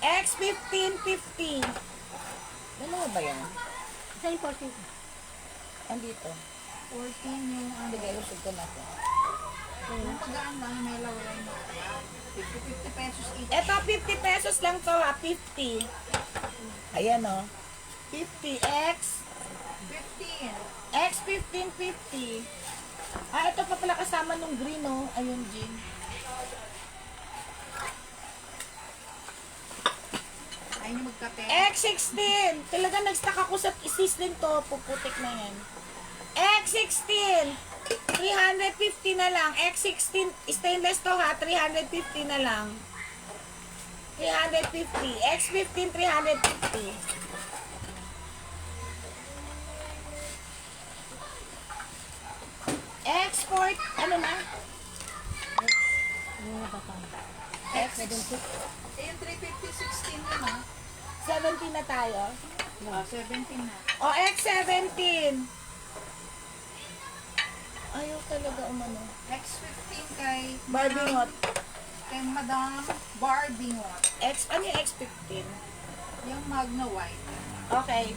X 15.50. Dalawa ba yan? Sa important. Andito. 14 yung ano. Sige, usog ko na to. Yung pagaan lang, may laway na. 50 pesos each. Eto, 50 pesos lang to ha, 50. Ayan o. 50 X. 15. X 15.50. Ah, ito pa pala kasama nung green oh. Ayun, Jean. Ayaw niyo magkape. X16. Talaga nag-stuck ako sa sizzling to. Puputik na yan. X16. 350 na lang. X16. Stainless to ha. 350 na lang. 350. X15, 350. Export. Ano na? Ano na ba tayo? X. Eh, yung 350, 16 yun ah. 17 na tayo. 17 na. O, X17. Ayaw talaga umano. X15 kay Barbie Ngot. kay Madam Barbie Ngot. Ano yung X15? Yung Magna White. Okay.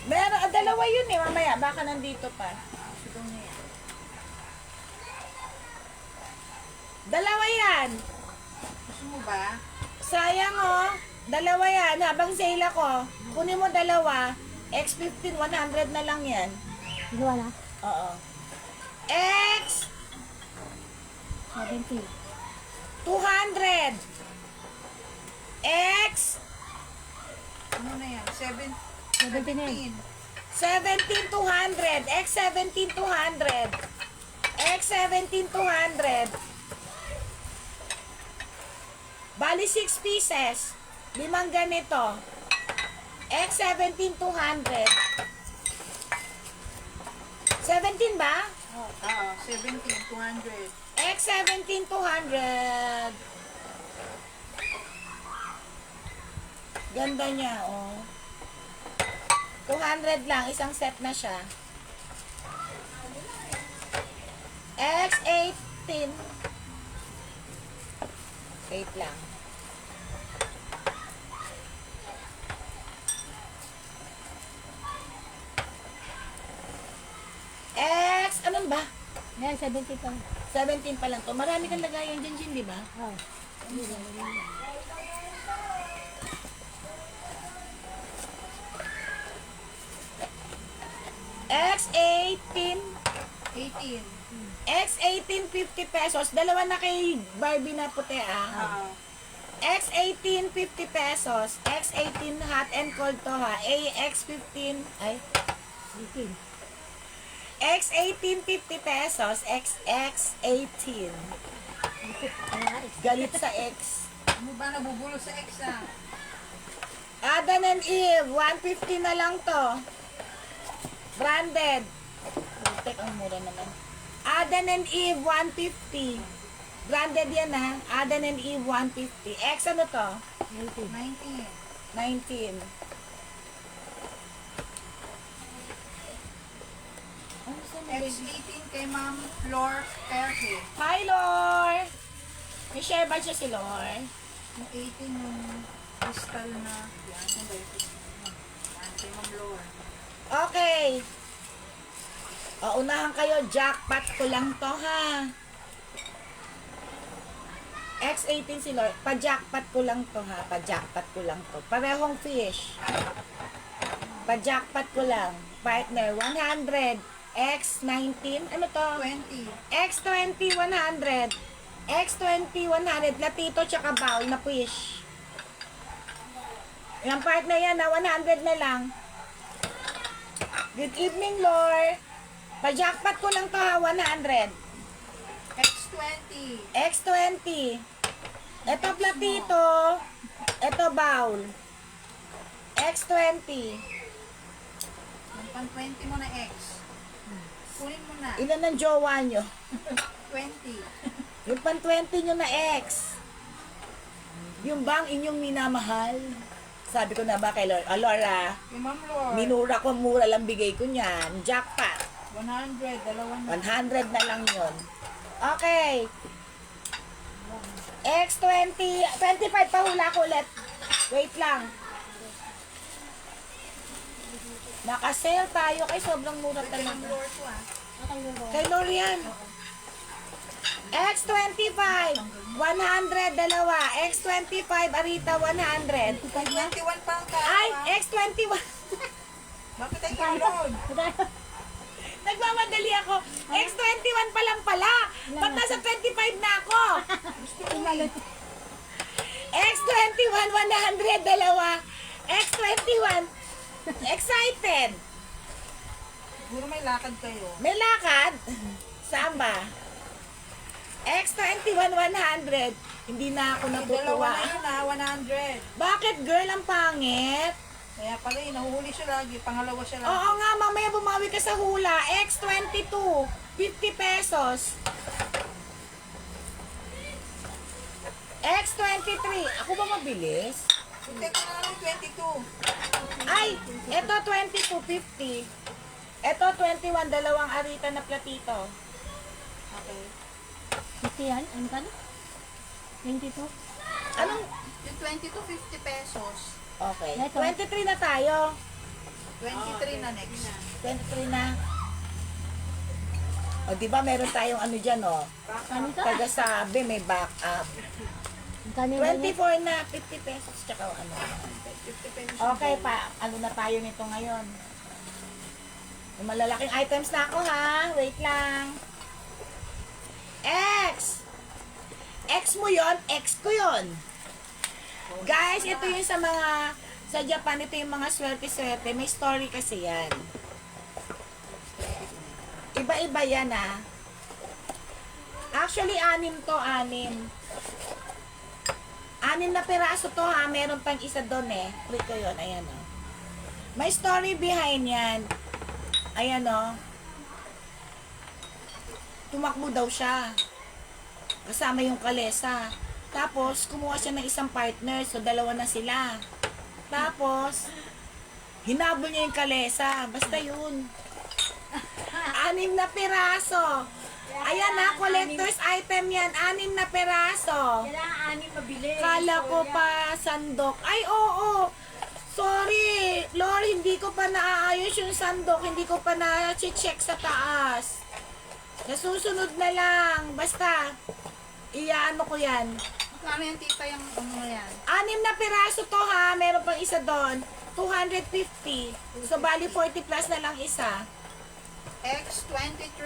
Meron, dalawa yun eh, mamaya. Baka nandito pa. Siguro niya yan. Dalawa yan. Gusto mo ba? Sayang oh. Dalawa yan. Habang sale ako, kunin mo dalawa. X15, 100 na lang yan. Dalawa na? Oo. X 70. 200. X Ano na yan? 70 na yun. 17 200. X 17 200. X 17 200. Bali 6 pieces. 5 ganito. X 17 200. 17 ba? Oo, 17, 200. X 17 200. Ganda niya, oh. 200 lang, isang set na siya. X18. Wait lang. X, ano ba? Ayan, 70 pa. 17 pa lang to. Marami kang lagayan dyan, Jin, di ba? Oh. X18. 18. X18, 50 pesos. Dalawa na kay Barbie na puti, ah. X18, 50 pesos. X18, hot and cold to, ha. X15, ay. 18. X18, 50 pesos. XX18. Galit sa X. Ano ba nabubulo sa X ah? Adam and Eve, 150 na lang to. Branded. Tek, ang mura naman. Adam and Eve, 150. Branded yan ha. Adan and Eve 150. X ano to? 19. 19. 19. Ano saan na ba yun? X18 kay Ma'am Flor Perhe. Hi, Lor! May share ba siya si Lor? Yung 18 yung crystal na, yan, yung ba yung crystal? Yan, kay Ma'am Flor. Okay. O, unahan kayo. Jackpot ko lang to, ha? X18 si Lor. Pa-jackpot ko lang to, ha? Pa-jackpot ko lang to. Parehong fish. Pa-jackpot ko lang. Partner, 100. X19. Ano to? 20. X20, 100. X20, 100. Latito tsaka bowl na fish. Yung partner yan, na 100 na lang. Good evening, Lord. Pa-jackpot ko lang to ha, 100. X20. X20. Ito platito. Ito bowl. X20. Yung pang 20 mo na X. Kunin mo na. Ilan ang jowa nyo? 20. Yung pan 20 nyo na X. Yung bang inyong minamahal? Sabi ko na ba kay Laura? Laura, Kay Ma'am Flor. minura ko, mura lang bigay ko niyan. Jackpot. 100. Dalawa na. 100 na lang yun. Okay. X20. 25 pa hula ko ulit. Wait lang. Naka-sale tayo kay sobrang mura Kay Ma'am talaga. Flor to ah. Okay, yun po. Kay Lorian. X25. 100 dalawa. X25 Arita 100. 21 pang ka. Ay, X21. Bakit ay download? Nagmamadali ako. X21 pa lang pala. Ba't nasa 25 na ako? X21, 100, dalawa. X21, excited. Siguro may lakad kayo. May lakad. Saan ba? X21, 100. Hindi na ako Dalawa natutuwa. na yun ah, 100. Bakit girl ang pangit? Kaya pala eh, nahuhuli siya lagi. Pangalawa siya lagi. Oo nga, mamaya bumawi ka sa hula. X22, 50 pesos. X23, ako ba mabilis? Hindi ko na lang 22. Ay, eto 22, 50. Eto 21, dalawang arita na platito. Okay. 50 yan? Ano ka na? 22? Anong? Yung 22, 50 pesos. Okay. Eto. 23 na tayo. 23 na next. 23 na. O, di ba meron tayong ano dyan, o. Ano to? Taga-sabi, may backup. Kanina niya? 24 na, 50 pesos, tsaka ano. 50 pesos. Okay pa, ano na tayo nito ngayon? May malalaking items na ako ha. Wait lang. X! X mo yon, X ko yon. Guys, ito yung sa mga, sa Japan, ito yung mga swerte-swerte. May story kasi yan. Iba-iba yan ha. Actually, 6 to, 6. 6 na piraso to ha. Meron pang isa doon eh. Click ko yun. Ayan o. May story behind yan. Ayan o. Tumakbo daw siya. Kasama yung kalesa. Tapos, kumuha siya ng isang partner. So, dalawa na sila. Tapos, hinabol niya yung kalesa. Basta yun. 6 na piraso. Ayan na, collector's item yan. 6 na piraso. Kailangan anim mabili. Kala ko pa sandok. Ay, oo. Sorry. Lord, hindi ko pa naaayos yung sandok. Hindi ko pa na-check sa taas. Nasusunod na lang. Basta, iyaano ko yan. Magkano yung tita yung ano mo yan? 6 na piraso to ha. Meron pang isa doon. 250. So, bali 40 plus na lang isa. X23.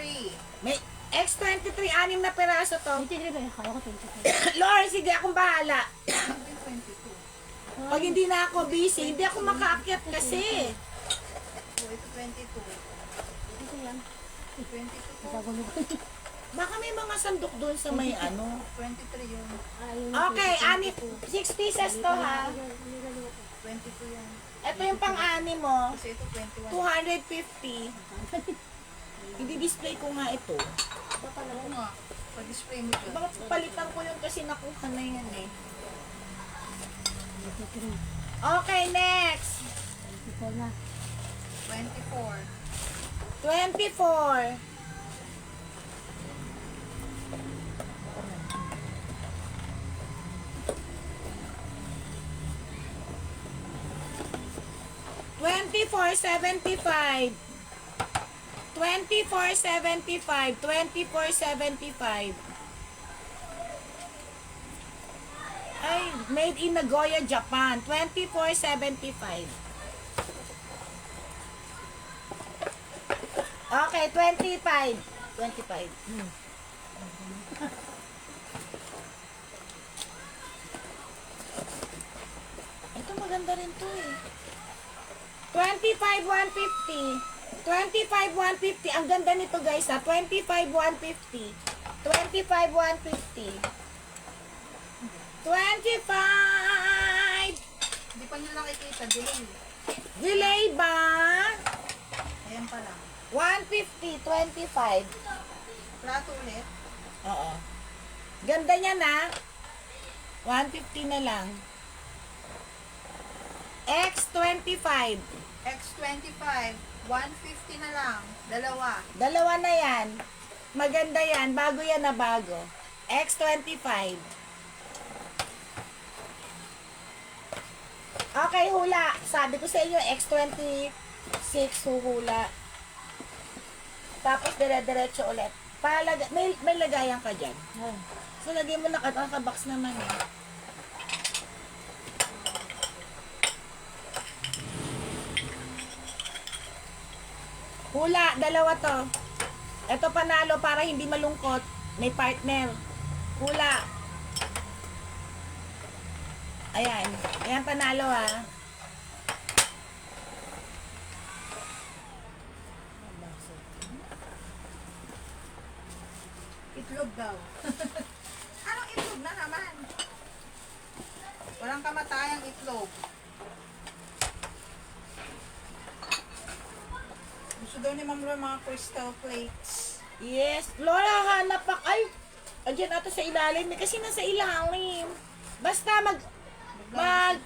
May X23, 6 na piraso to. 23 ba? Kaya ko 23. Lord, sige, akong bahala. 22. Pag hindi na ako busy, hindi ako makaakyat kasi. Oh, ito 22. Ito yan. 22. Gagulo ko. Baka may mga sandok doon sa may ano. 23 yun. Okay, 6 pieces to ha. 22 yan. Ito yung pang-anim mo. Kasi ito 21. 250. Hindi display ko nga ito. Oo nga. Pag-display mo dyan. Baka palitan ko yun kasi nakuha na yan eh. 23. Okay, next. 24 na. 24. 24. $24.75. $24.75. Ay, made in Nagoya, Japan. $24.75. Okay, 25. 25. Ito maganda rin to eh. 25,150. 25,150. Ang ganda nito guys ha. 25,150. 25,150. 25. Hindi pa nyo nakikita, delay. Delay ba? Ayan pa lang. 150, 25. Plato ulit. Oo. Ganda niya na. 150 na lang. X25. X25. 150 na lang. Dalawa. Dalawa na yan. Maganda yan. Bago yan na bago. X25. Okay, hula. Sabi ko sa inyo, X26 huhula. Tapos dire-diretso ulit. May lagayan ka dyan. So, lagay mo naka-box naman eh. Hula, dalawa to. Ito panalo para hindi malungkot. May partner. Hula. Ayan. Ayan panalo ha. Itlog daw. Anong itlog na naman? Walang kamatayang itlog. Gusto daw ni Ma'am Lo mga crystal plates. Yes. Lola, hanap pa. Ay! Andiyan ata sa ilalim. Eh, kasi nasa ilalim. Basta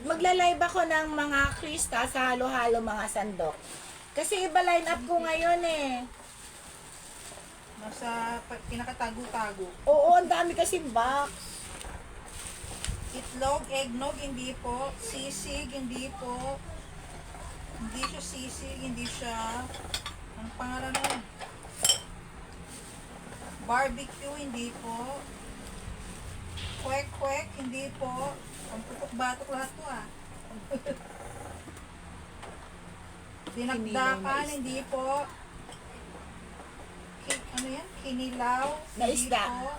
magla-live ako ng mga krista sa halo-halo mga sandok. Kasi iba line up ko ngayon eh. Nasa pinakatago-tago. Oo, ang dami kasi box. Itlog, eggnog, hindi po. Sisig, hindi po. Hindi siya sisig, hindi siya. Ang pangalan nun? Barbecue, hindi po. Kwek-kwek, hindi po. Ang putok-batok lahat to ah. Dinagdakan, hindi po. Ano yan? Kinilaw, Na hindi isda. po.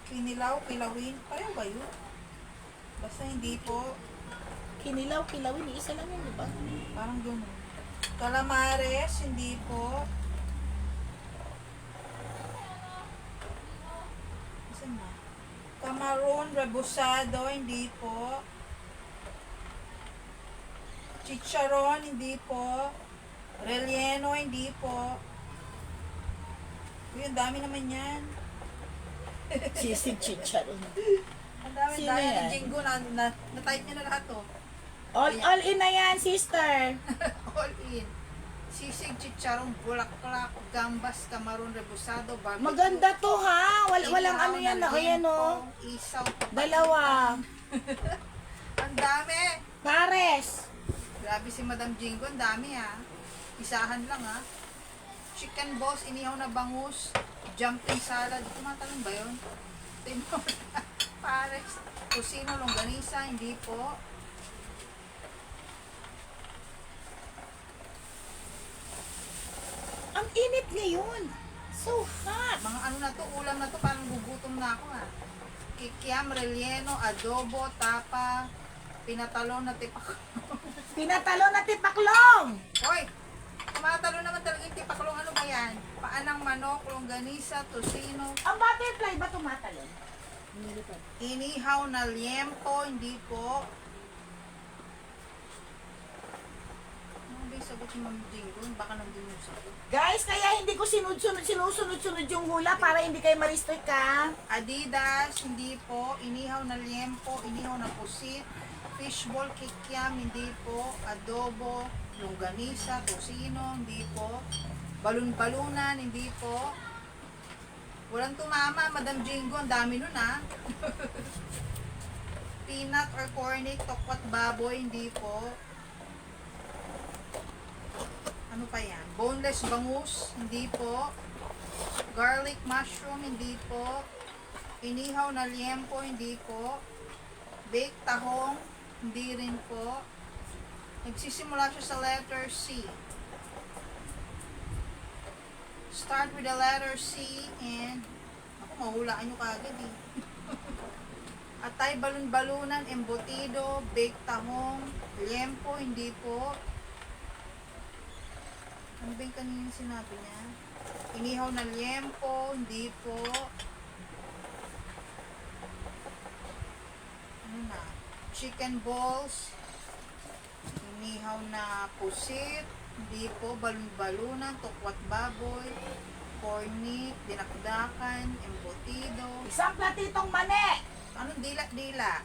Kinilaw, kilawin. Pareho ba yun? Basta hindi po. Kinilaw, kilawin. Isa lang yun, di ba? Parang ganun. Calamares, hindi po. Saan na? Camaron rebusado, hindi po. Chicharon, hindi po. Relleno, hindi po. Uy, ang dami naman yan. Sisig chicharon. Ang dami, Sino dahil yan? ng Jingo, na-type niya na lahat to. All in na yan, sister. All in. Sisig, chicharon, bulaklak, gambas, camaron rebusado, barbecue. Maganda to ha. Walang Ilaw ano yan na na. Ayan o. lempong, Isaw. Dalawa. Ang dami. Pares. Grabe si Madam Jingo, ang dami ah. Isahan lang ah. Chicken balls, inihaw na bangus, jumping salad. Tumatalon ba yun? Tinola, pares, kusino, longganisa, hindi po. Ang init ngayon. So hot. Mga ano na to, ulam na to, parang gugutom na ako ah. Kikiam, relleno, adobo, tapa, pinatalon na tipak. Tinatalo na tipaklong. Hoy! Tumatalo naman talaga yung tipaklong, ano ba yan? Paanang manok, longganisa, tosino, Ang butterfly ba tumatalon? inihaw na liempo, hindi po. Ano ba yung sagot si Ma'am Jingo, baka nandun yung sagot. Guys, kaya hindi ko sinusunod yung hula para hindi kayo ma-restrict ka. Adidas, hindi po. Inihaw na liempo, inihaw na pusit. Fishball kikiam, hindi po. Adobo, longganisa, tocino, hindi po. Balon-balunan, hindi po. Walang tumama, Madam Jingo, ang dami nun ah. Peanut or cornic, tokwat baboy, hindi po. Ano pa yan? Boneless bangus, hindi po. Garlic mushroom, hindi po. Inihaw na liempo, hindi po. Baked tahong, hindi rin po. Nagsisimula siya sa letter C. Start with the letter C and ako, mahulaan nyo kagad eh. Atay, balon-balunan, embutido, baked tahong, liempo, hindi po. Ano ba yung kanina sinabi niya? Inihaw na liempo, hindi po. Ano na? Chicken balls, inihaw na pusit, hindi po. Balon-balunan, tokwat baboy, cornic, dinakdakan, embutido. Isang platitong mani. Anong dila-dila?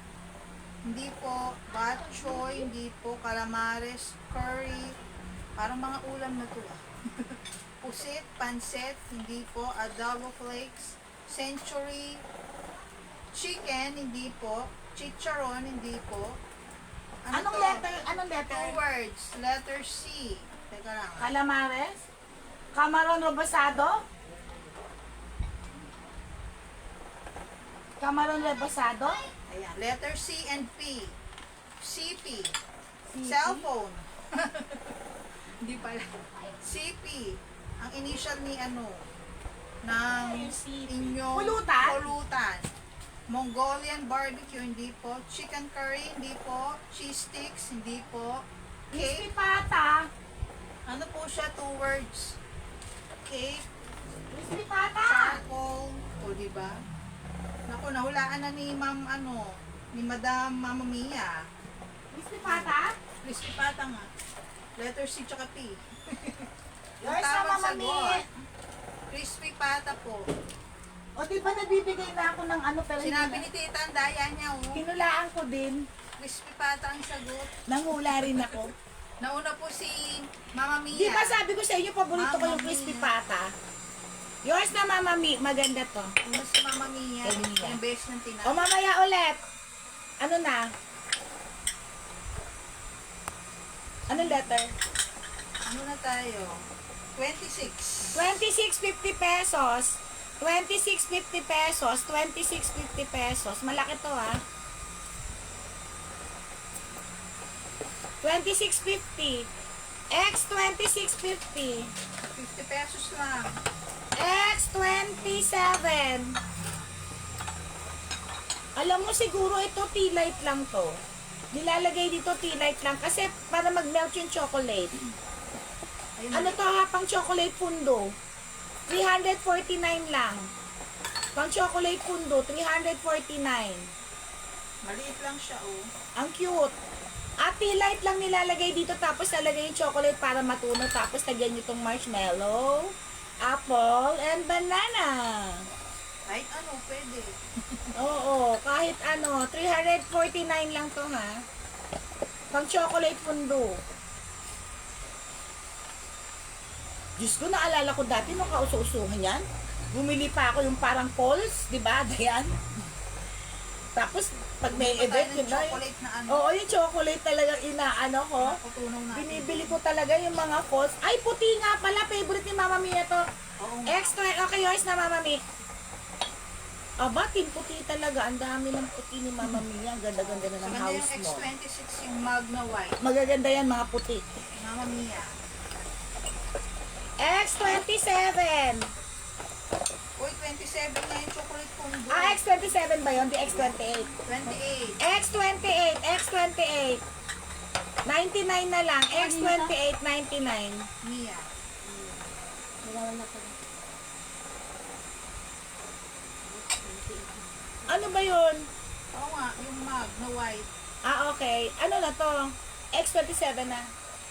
Hindi po. Bok choy, hindi po. Calamares, curry. Parang mga ulam na to ah. Pusit, pansit, hindi po. Adobo flakes, century, chicken, hindi po. Chicharon, hindi po. Ano Anong to? letter? Anong letter? Two words. Letter C. Teka lang. Calamares? Camarón rebozado? Camarón rebozado? Ayan. Letter C and P. CP. CP? Cellphone. Hindi pala. CP. Ang initial ni ano, ng CP. inyong Pulutan? pulutan. Mongolian barbecue, hindi po. Chicken curry, hindi po. Cheese sticks, hindi po. Crispy Cake, pata. ano po siya, two words. Cake, Crispy pata. charcoal, o diba? Naku, nahulaan na ni Ma'am, ano, ni Madam Mama Mia. Crispy pata. Crispy pata nga. Letter C tsaka P. Yours na, tamang Mama Mi. sagot. Crispy pata po. O di ba nagbibigay na ako ng ano pero hindi Sinabi na- ni Tita, ang daya niya, oh. Hinulaan ko din. Crispy pata ang sagot. Nangula rin ako. Nauna po si Mama Mia. Di ba sabi ko sa inyo, paborito ko Mama yung crispy Mia. pata. Yours na, Mama Mi. Maganda to. Una si Mama Mia. Kay Mia. Yung best ng tinapay. O mamaya ulit. Ano na? Anong letter? Ano na tayo? 26. 26.50 pesos. 26.50 pesos. 26.50 pesos. Malaki to ha. 26.50. X 26.50. 50 pesos lang. X 27. Alam mo siguro ito tea light lang to. Nilalagay dito tea light lang kasi para mag-melt yung chocolate. Ayun, Ano to ha? Pang chocolate pundo. 349 lang. Pang chocolate pundo, 349. maliit lang siya, oh. Ang cute. At tea light lang nilalagay dito tapos lalagay yung chocolate para matunaw tapos lagyan nyo itong marshmallow, apple, and banana. Kahit ano, pwede. Oo, kahit ano, 349 lang to ha. Pang chocolate pundo. Diyos ko, naalala ko dati nung kauso-usuhan yan. Bumili pa ako yung parang Coles, di ba, Dayan? Tapos, pag may Bumili pa tayo event, ng yun na. chocolate na ano. Oo, yung chocolate talagang inaano ko. Nakutunaw natin. Binibili ko talaga yung mga Coles. Ay, puti nga pala. Favorite ni Mama Mia to. Oo nga. Extra. Okay, yours na, Mama Mia. Aba, tin puti talaga. Ang dami ng puti ni Mama Mia. Ang ganda-ganda na ng Maganda house yung mo. X26, yung Magna White. Magaganda yan, mga puti. Mama Mia. X27. Uy, 27 na yung chocolate combo. Ah, X27 ba yun? Di X28. 28. X28. X28. 99 na lang. X28, 99. Mia. Dalawa na po. Ano ba yun? Oo nga, yung Magna White. Ah, okay. Ano na to? X27 na.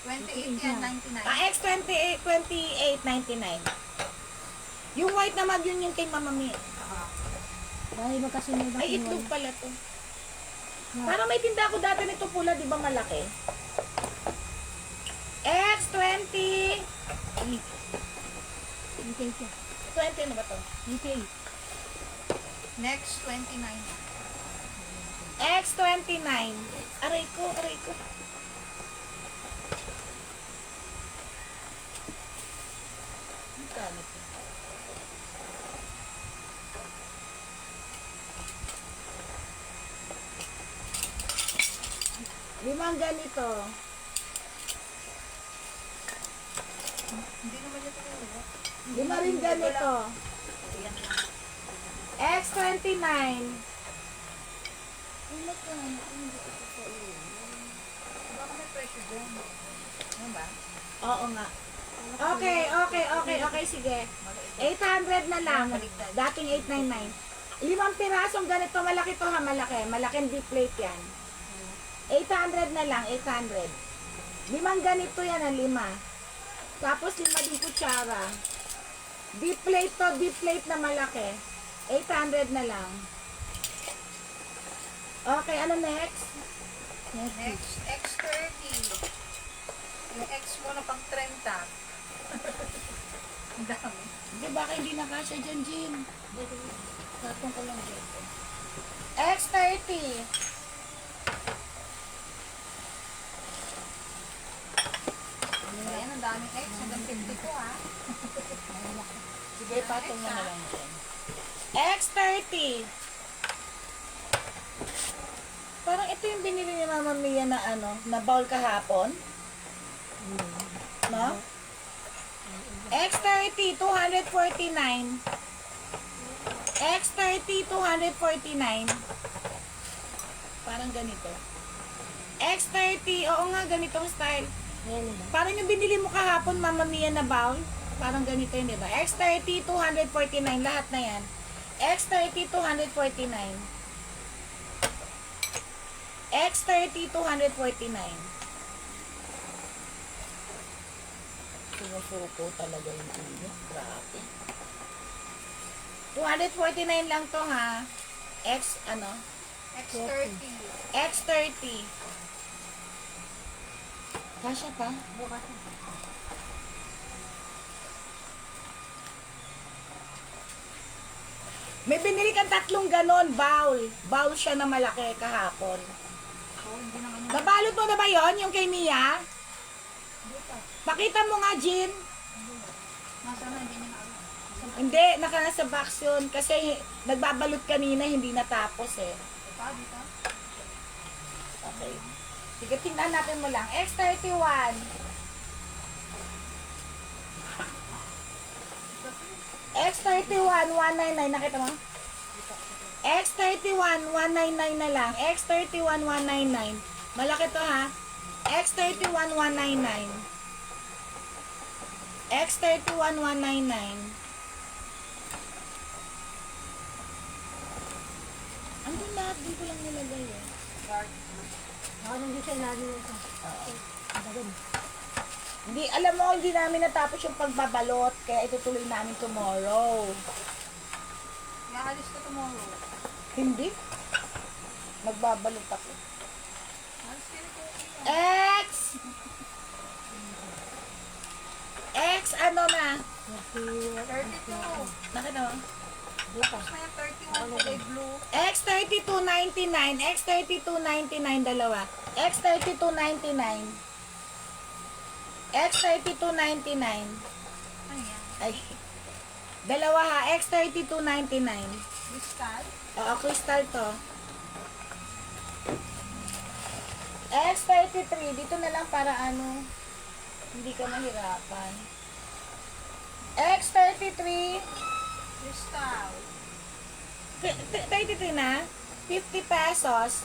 28 yan, 99. X28, 28.99. Yung white naman, yun yung kay Mama Mi. Dahil magkasunod ang Ay, itlog iwan. pala to. Parang may tinda ko dati nito pula, di ba malaki? X20. 28 yan. 20 na ba to? 28. Next, 29. X29. Aray ko, aray ko. Magkano to? Limang ganito. Hindi naman ito yun. Lima rin ganito. X29. Baka may pressure dyan. Ano ba? Oo nga. Okay, sige. 800 na lang. Dating 899. Limang pirasong ganito, malaki to ha, malaki. Malaking deep plate yan. 800 na lang, 800. Limang ganito yan, ang lima. Tapos lima din kutsara. Deep plate na malaki. 800 na lang. Okay, ano next? Next, X30. Yung X mo na pang 30. Ang dami. Hindi, baka hindi nakasya dyan, Jin. Tatong ko lang dito. X30. Ayan, ang daming X. Hanggang 52 ha. Sige, patong mo na lang dyan. X30. Parang ito yung binili ni Mama Mia na ano, na bowl kahapon. No? X30, 249. X30, 249. Parang ganito. X30, oo nga, ganitong style. Ayan ba? Parang yung binili mo kahapon, Mama Mia na bowl. Parang ganito yun, di ba? X30, 249. Lahat na yan. X30, 249. X30, 249. Sumusuko talaga yung ulo. Grabe. 249 lang to ha. X30. X30. Kasya pa? Bukas. May binili kang tatlong ganon, bowl. Bowl siya na malaki kahapon. Oh, hindi naman yun. Nabalot mo na ba yon yung kay Mia? Pakita mo nga, Jin. Nasa na, hindi niya na alam. Hindi, nasa box yun. Kasi nagbabalot kanina, hindi natapos eh. Ito, dito. Okay. Sige, tingnan natin mo lang. X31. X31, 199. Nakita mo? X31, 199 na lang. X31, 199. Malaki to ha. X31, 199. X31, 199. Andun lahat, dito lang nilagay eh. Ako nang di siya lagi ito. Dagan. Hindi, alam mo, hindi namin natapos yung pagbabalot, kaya itutuloy namin tomorrow. Ialis ko tomorrow. Hindi. Magbabalot ako. Alis kayo ko. X! X, ano na? 32. Nakita mo? Tapos na yung 31 kulay blue. X32.99, X32.99 dalawa. X32.99. X32.99. Ano yan? Ay. Dalawa ha, X32.99. Crystal. Oo, crystal to. X33, dito na lang para ano, hindi ka mahirapan. X33, Crystal. 33 na, 50 pesos.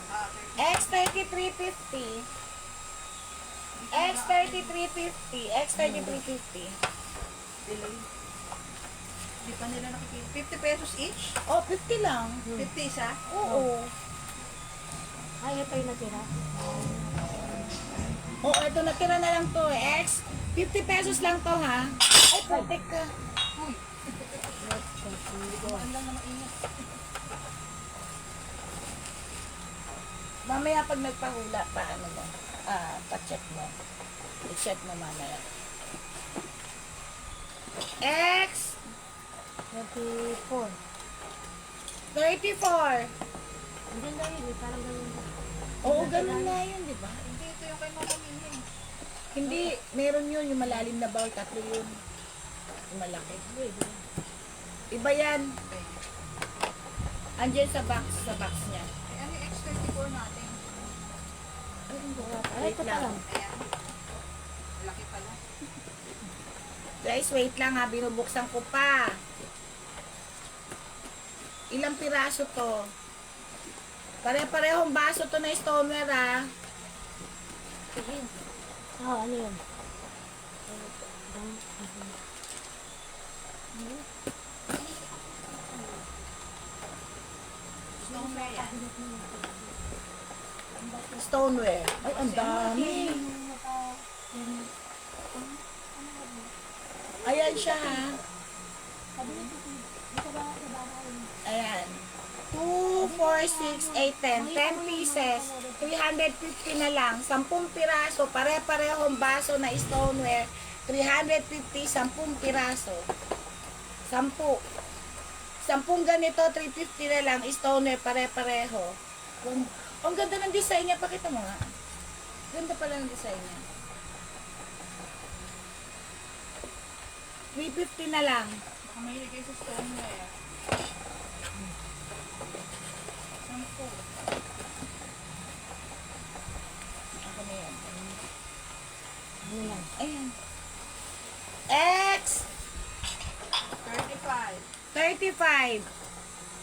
X33.50. X33.50. X33.50. Hindi pa nila nakikita. 50 pesos each? Oh, 50 lang. 50 isa? Oo. Ay, ito yung natira. Oo, ito natira na lang to eh. X, 50 pesos lang to ha. Ay, protect ka. Mamaya pag nagpahula pa, ano mo, pa-check mo. I-check mo mamaya. X, 34. 34. Hindi na yun, parang ganun. Oo, ganun na yun, di ba? Hindi, ito yung kay Mama Mimi. Hindi, meron yun, yung malalim na bowl, tatlo yun. Yung malaki. Iba yan. Okay. Andiyan sa box niya. Ay, ano yung X34 natin? Ay, ito pa lang. Ayan. Malaki pala. Guys, wait lang ha, binubuksan ko pa. Ilang piraso to? Pare-parehong baso to na stoneware ha. Oo, ano yun? Stoneware yan. Stoneware. Ay, ang dami. Ayan siya ha. Ayan. 2, 4, 6, 8, 10. 10 pieces. 350 na lang. 10 piraso. Pare-parehong baso na stoneware. 350, 10 piraso. 10. 10 ganito, 350 na lang. Stoneware, pare-pareho. Ang ganda ng design niya. Pakita mo nga. Ganda pala ng design niya. 350 na lang. Baka mahilig kayo sa stoneware. Sampo. Ako na yan. Ayan. Ayan. X! 35. 35.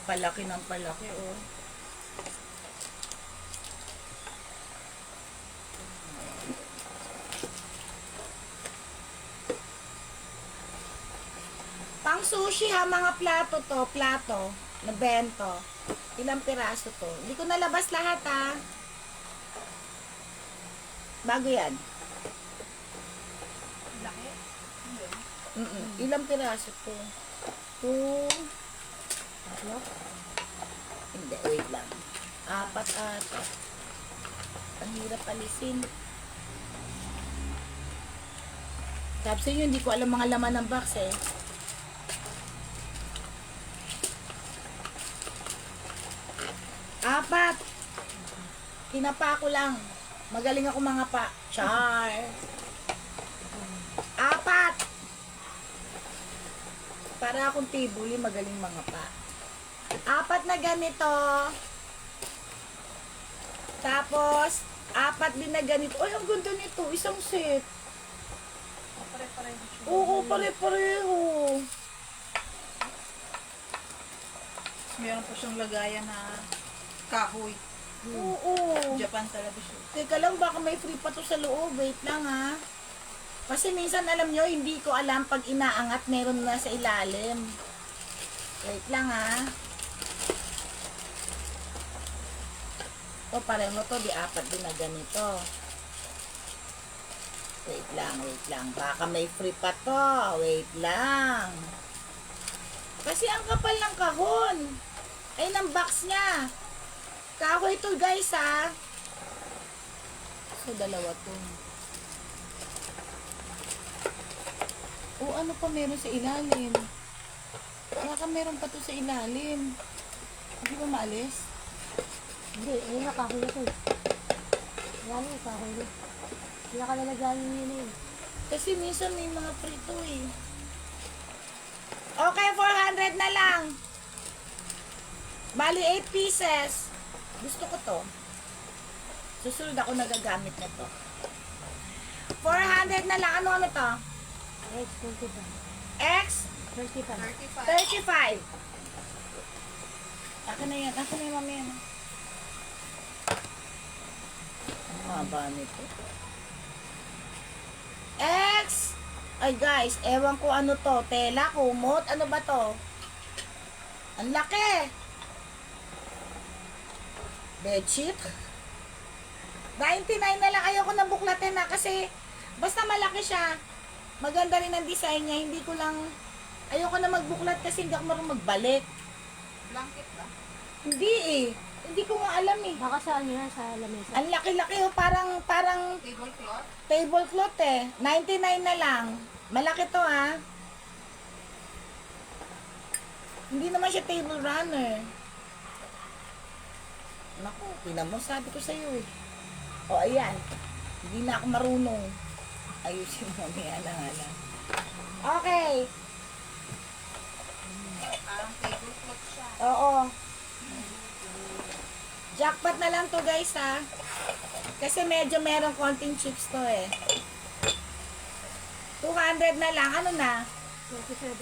Palaki ng palaki, oh. Pang sushi ha, mga plato to, plato, na bento. Ilang piraso to. Hindi ko nalabas lahat ha. Bago yan. Laki. Hindi. Ilang piraso to? 2, Tatlo. hindi, wait lang. 4 ata. Ang hirap alisin. Sabi sa inyo, hindi ko alam mga laman ng box eh. Apat. Kinapa ko lang. Magaling ako mga pa. Char. 4. Para akong tibuli, magaling mga pa. 4 na ganito. Tapos, 4 din na ganito. Ay, ang ganda nito. Isang set. Pare-pareho siya. Oo, pare-pareho. Meron pa siyang lagayan na kahoy. Oo. Japan talaga siya. Teka lang, baka may free pa to sa loob. Wait lang ha. Kasi minsan alam nyo, hindi ko alam pag inaangat, meron na sa ilalim. Wait lang ha. O, pareho to, di 4 din na ganito. Wait lang. Baka may free pa to. Wait lang. Kasi ang kapal ng kahon. Ay, ng box niya. Kahoy to guys ha. So, dalawa to. O, ano pa meron sa ilalim? Baka meron pa to sa ilalim. Hindi ba maalis? Hindi, ayun na, kahoy na to eh. Wala na, kahoy na. Hindi na kalalagayan yun eh. Kasi minsan may mga prito eh. Okay, 400 na lang. Bali, 8 pieces. Gusto ko to. Susunod ako nagagamit na to. 400 na lang. Ano to? X, 25. X? 35. 35. 35. Akin na yan. Akin na yung mami yan. Ang haba nito. X! Ay guys, ewan ko ano to. Tela, kumot. Ano ba to? Ang laki! Bedsheet? 99 na lang. Ayoko na buklatin na kasi basta malaki siya. Maganda rin ang design niya. Hindi ko lang, ayoko na magbuklat kasi hindi ako marunong magbalik. Blanket ba? Hindi eh. Hindi ko nga alam eh. Baka sa ano yan, sa lamesa. Ang laki-laki oh, parang Tablecloth? tablecloth eh. 99 na lang. Malaki to ah. Hindi naman siya table runner. Naku, tinan mo, sabi ko sa'yo eh. O, ayan. Hindi na ako marunong. Ayusin mo, mamaya na nga lang. Okay. Parang tablecloth siya. Oo. Jackpot na lang to guys ha. Kasi medyo merong konting chips to eh. 200 na lang. Ano na? 27.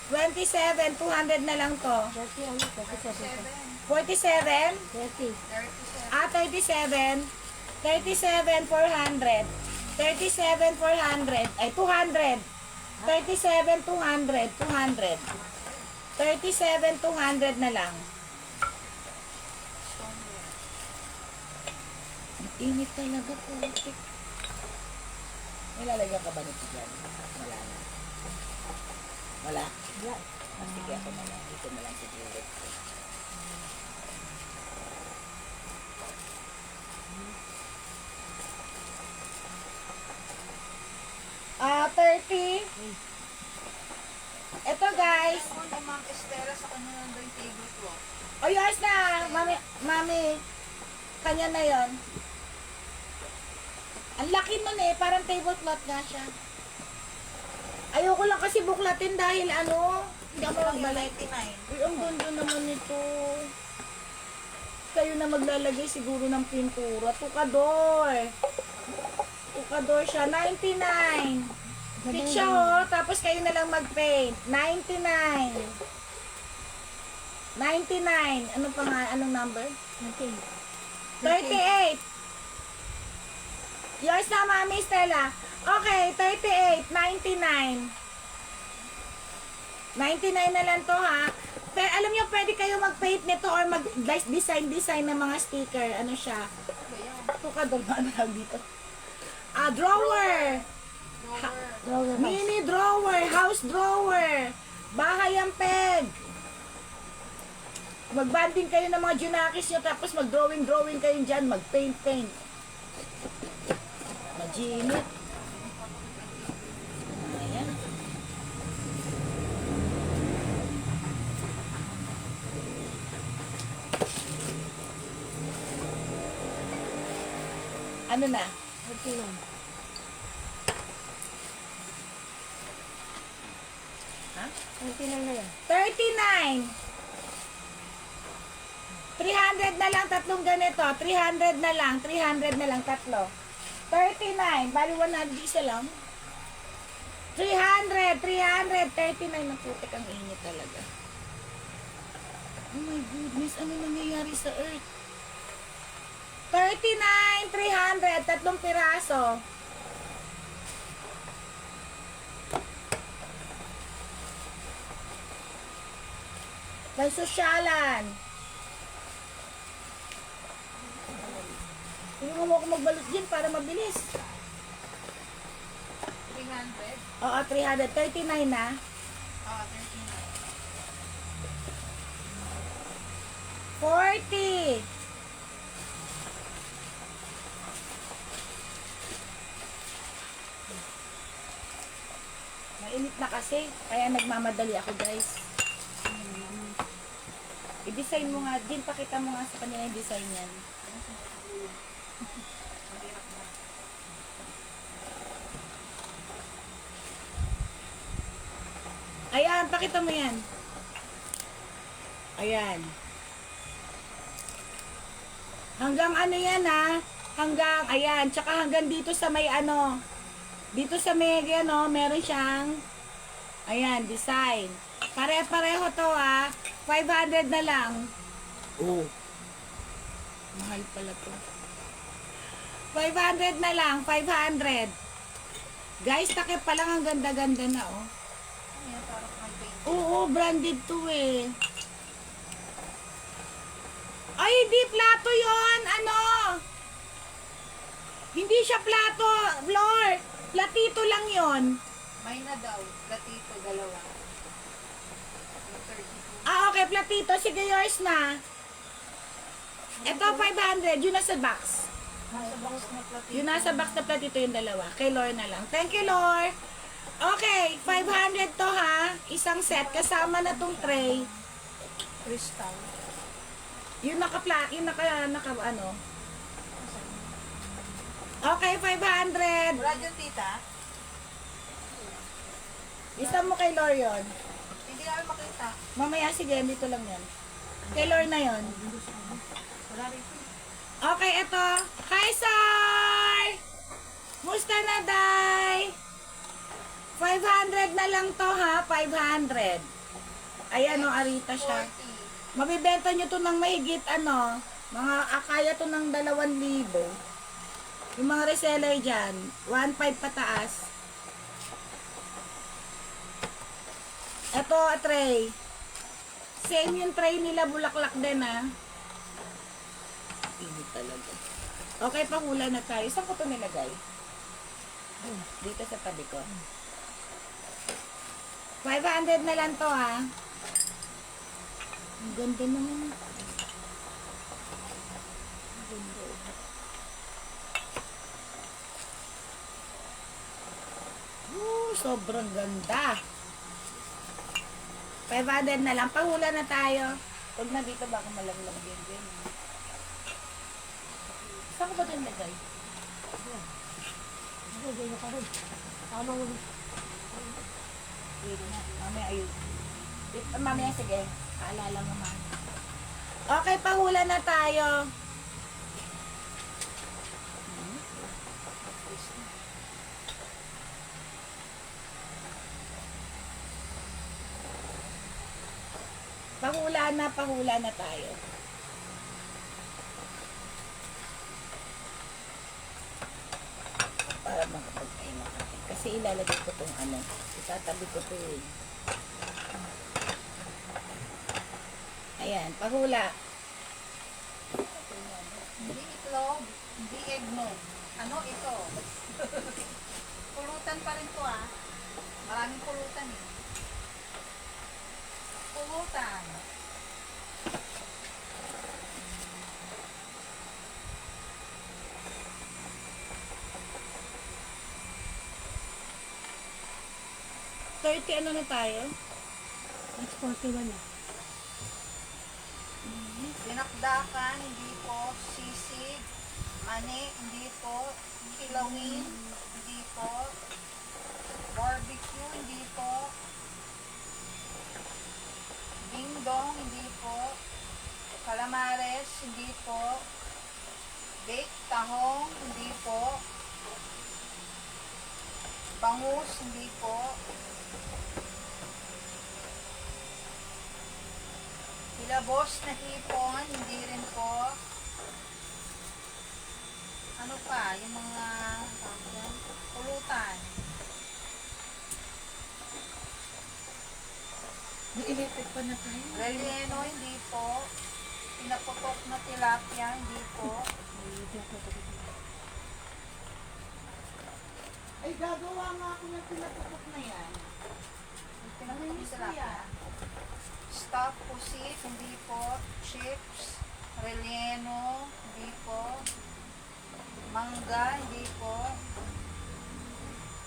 27, 200 na lang to. 30 ano, 37. 47? 30. 37. Ah, 37. 37, 400. 37, 400. Ay, 200. 37, 200. 200. 37, 200 na lang. Ang init talaga po. May lalagyan ka ba nito dyan? Wala na. Wala? Wala. Sige ako na lang. Ito na lang siguro. Ah, 30. Ito guys. Ako na Ma'am Estela sa kanya nandun yung tablecloth. O yours na. Mami. Kanya na yon. Ang laki nun eh. Parang tablecloth nga siya. Ayoko lang kasi buklatin dahil ano. Hindi ako magbalik. 99. Uy, ang ganda naman nito. Kayo na maglalagay siguro ng pintura. Tukador. Tukador siya. 99. Fit siya oh. Tapos kayo na lang mag-paint. 99. 99. Ano pa nga? Anong number? 30. 38. Yours na, Mami Stella. Okay, 38. 99. 99 na lang to ha. Pero alam niyo, pwede kayo mag-paint nito or mag-design ng mga sticker. Ano siya? Ito ka doon. Ano lang dito? Ah, drawer. Drawer house. Mini drawer. House drawer. Bahay ang peg. Mag-banding kayo ng mga junakis nyo tapos mag-drawing kayo dyan. Mag-paint. Maginit. Ayan. Ano na? 39. Ha? 39 na yan. 39. 300 na lang tatlong ganito. 300 na lang. 300 na lang tatlo. 39. Bali 100 isa lang. 300. 39 na putik ang init talaga. Oh my goodness. Ano nangyayari sa earth? 39. 300. Tatlong piraso. Pansosyalan. Tulungan mo ako magbalot dyan para mabilis. 300? Oo, 300. 39 na. Oo, 39. 40. Mainit na kasi. Kaya nagmamadali ako guys. I-design mo nga. Din, pakita mo nga sa kanila yung design yan. Ayan, pakita mo yan. Ayan. Hanggang ano yan ha? Hanggang, ayan, tsaka hanggang dito sa may ano. Dito sa may ano, meron siyang, ayan, design. Pare-pareho to ha. 500 na lang. Oh. Mahal pala to. 500 na lang, 500. Guys, takip pa lang ang ganda-ganda na oh. Ano yan, parang mag-paint. Oo, branded to eh. Ay, di plato yon. Ano? Hindi siya plato, Lord. Platito lang yon. May na daw. Platito, dalawa. Yung 32. Ah, okay, platito. Sige, yours na. Ito, 500. Yun nasa box. Nasa box na platito. Yun nasa box na platito yung dalawa. Kay Lord na lang. Thank you, Lord. Okay, 500 to ha. Isang set. Kasama na tong tray. Crystal. Yung naka ano. Okay, 500. Wala dyan, tita. Isa mo kay Lord yun. Hindi namin makita. Mamaya, sige, dito lang yan. Kay Lord na yun. Wala rito. Okay, ito. Hi, sir! Musta na, Day? 500 na lang to, ha? 500. Ayan, o, Arita siya. 40. Mabibenta nyo to ng mahigit, ano, mga akaya to ng 2,000. Yung mga reseller dyan, 1,500 pataas. Ito, a tray. Same yung tray nila, bulaklak din, ha? Init talaga. Okay, pahula na tayo. Saan ko to nilagay? Dito sa tabi ko. 500 na lang to, ha? Ang ganda naman. Ang ganda. Sobrang ganda. 500 na lang. Pahula na tayo. Huwag na dito, baka malaglag din. Saan ko ba ito nilagay? Hindi na ka rin. Tama mo. Wait na. Mamaya ayun. Mamaya sige. Kaalala mo man. Okay, pahula na tayo. Pahula na tayo. Para makapag-pahinga natin. Kasi ilalagay ko tong ano. Itatabi ko to eh. Ayan, pahula. Hindi itlog, hindi eggnog. Ano ito? Pulutan pa rin to, ah. Maraming pulutan eh. Pulutan. Ano na tayo? It's 41 na. Dinakdakan, hindi po. Sisig. Mani, hindi po. Kilawin, hindi po. Barbecue, hindi po. Dingdong, hindi po. Calamares, hindi po. Baked tahong, hindi po. Bangus, hindi po. Ilabos na hipon, hindi rin po. Ano pa? Yung mga pulutan. Iilipit pa na tayo. Relleno, hindi po. Pinaputok na tilapia, hindi po. Ay, gagawa nga ako ng pinaputok na yan. Pinaputok na tilapia. Stuffed pusit, hindi po. Chips, relleno, hindi po. Mangga, hindi po.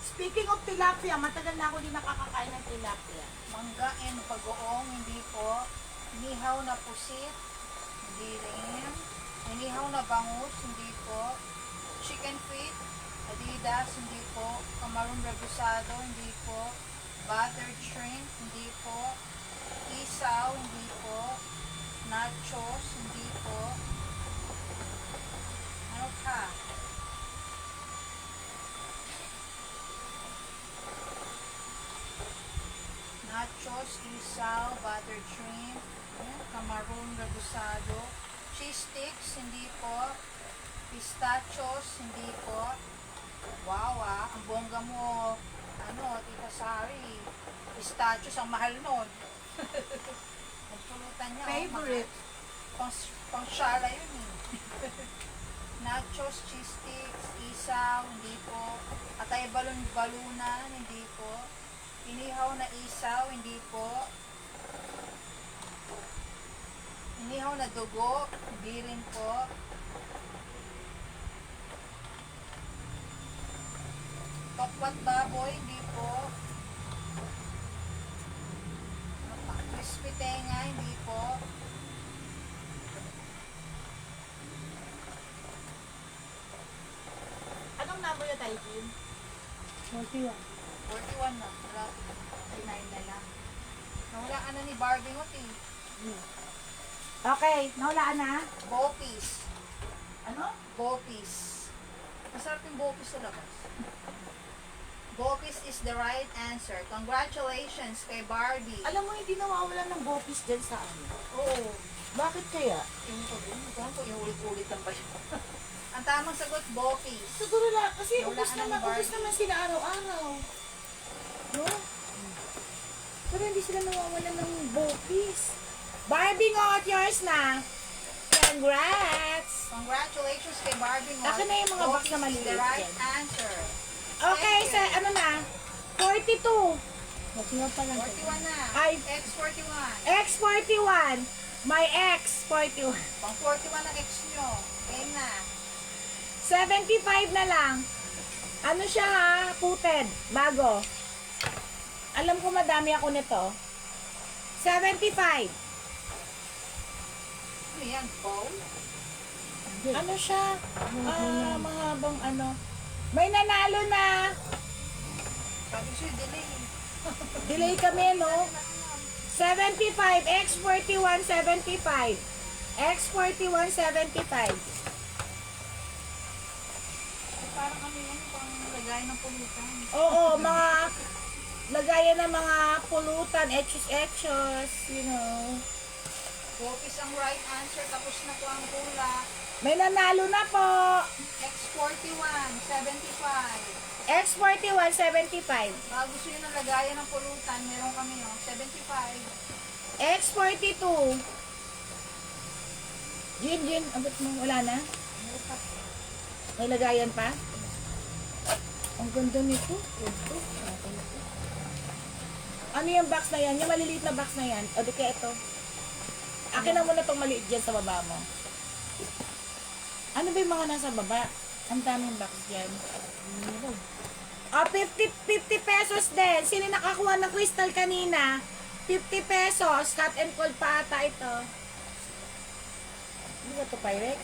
Speaking of tilapia, matagal na ako din nakakakain ng tilapia. Mangga and bagoong, hindi po. Inihaw na pusit, hindi rin. Inihaw na bangus, hindi po. Chicken feet, adidas, hindi po. Camarón rebusado, hindi po. Buttered shrimp, hindi po. Isaw, hindi po. Nachos, hindi po. Ano pa? Nachos, isaw, buttered shrimp, camarón rebusado, cheese sticks, hindi po. Pistachios, hindi po. Wow, ang bongga mo. Ano, Tita Sari. Pistachios, ang mahal nun. Nagpulutan niya. Favorite. Pang syala yun eh. Nachos, cheese sticks, isaw, hindi po. Atay balunan, hindi po. Inihaw na isaw, hindi po. Inihaw na dugo, hindi rin po. Tokwat baboy, hindi po. Ano pa? Crispy tenga, hindi po. Anong number yung Taijin? 41. 41 na. Wala. 39 na lang. Nawala ka na ni Barbie mo, eh. Okay, naulaan na. Bopis. Ano? Bopis. Masarap yung bopis sa labas. Bopis is the right answer. Congratulations kay Barbie. Alam mo, hindi nawawalan ng bopis dyan sa amin. Oo. Bakit kaya? Yung ko din. Ito ko yung ulit-ulit lang ba siya? Ang tamang sagot, bopis. Siguro lang, kasi Wala ubos ka na naman, ni Barbie. ubos naman sila araw-araw. No? Pero hindi sila nawawalan ng bopis. Barbie ngot, yours na. Congrats! Congratulations kay Barbie mo. Akin na yung mga box na Bopis is maliliit the right yan. answer. Okay, Thank sa you. ano na? 42. Magsiwa pa lang. 41 na. Ay. X41. X41. My X41. Pang 41 ang X nyo. Game na. 75 na lang. Ano siya ha? Puted. Bago. Alam ko madami ako nito. 75. Ano yan? Bowl? Ano siya? Mahabang ano. May nanalo na. Sabi siya, delay. Delay kami, no? 75. X41, 75. X41, 75. Parang ano yan, pang lagay ng pulutan. Oo, mga lagayan ng mga pulutan, etchos, you know. Bopis ang right answer, tapos na po ang pula. May nanalo na po. X41, 75. X41, 75. Baka gusto nyo ng lagayan ng pulutan, meron kami no, 75. X42. Jin, abot mo. Wala na? May lagayan pa? Ang ganda nito. Ito. Ano yung box na yan? Yung maliliit na box na yan. O, di kaya ito. Akin na muna itong maliit dyan sa baba mo. Ano ba yung mga nasa baba? Ang daming box dyan. Ah, 50 pesos din. Sino nakakuha ng crystal kanina? 50 pesos. Hot and cold pa ata ito. Ano ba ito, Pyrex?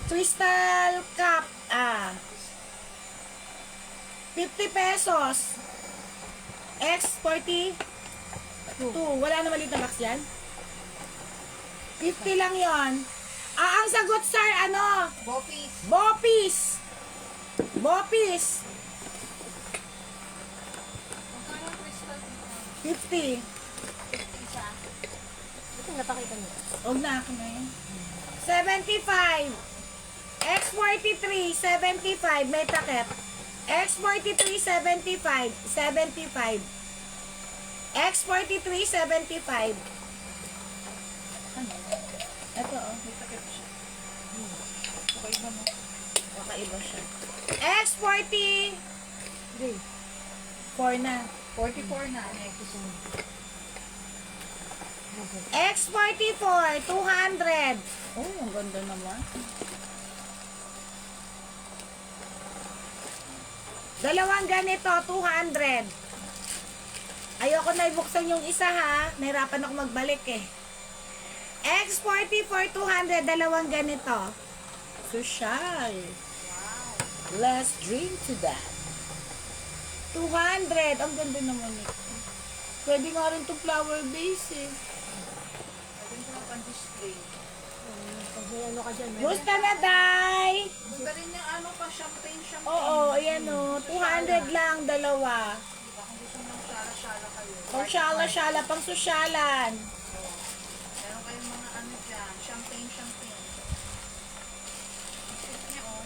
Crystal cup. Ah. 50 pesos. X40. 2. Wala na maliit na box yan? 50 lang yon. Ah, ang sagot, sir, ano? Bopis. Bopis. Bopis. Magkano ang crystal dito? 50. 50 isa. Ito napakita niyo. Huwag na ako na yun. 75. X43, 75. May takip. X43, 75. 75. X43, 75. Ano? Ito, oh. May takip siya. Okay ba mo? Kakaiba siya. X40. 3. 4 na. 44 na. X44, 200. Oh, ang ganda naman. Dalawang ganito, 200. Ayoko na ibuksan yung isa ha. Nahirapan ako magbalik eh. X44, 200. Dalawang ganito. Social. Let's drink to that. 200. Ang ganda naman ito. Pwede nga rin itong flower base eh. Pwede ko na pang-display. Pag may ano ka dyan, Gusto na, Day? Gusto rin yung ano pa, champagne. Oo, ayan o. 200 lang, dalawa. Diba, kung gusto nyo ng syala-syala kayo. Pang syala-syala, pang sosyalan. Meron kayong mga ano dyan, champagne. Isip niyo, oh.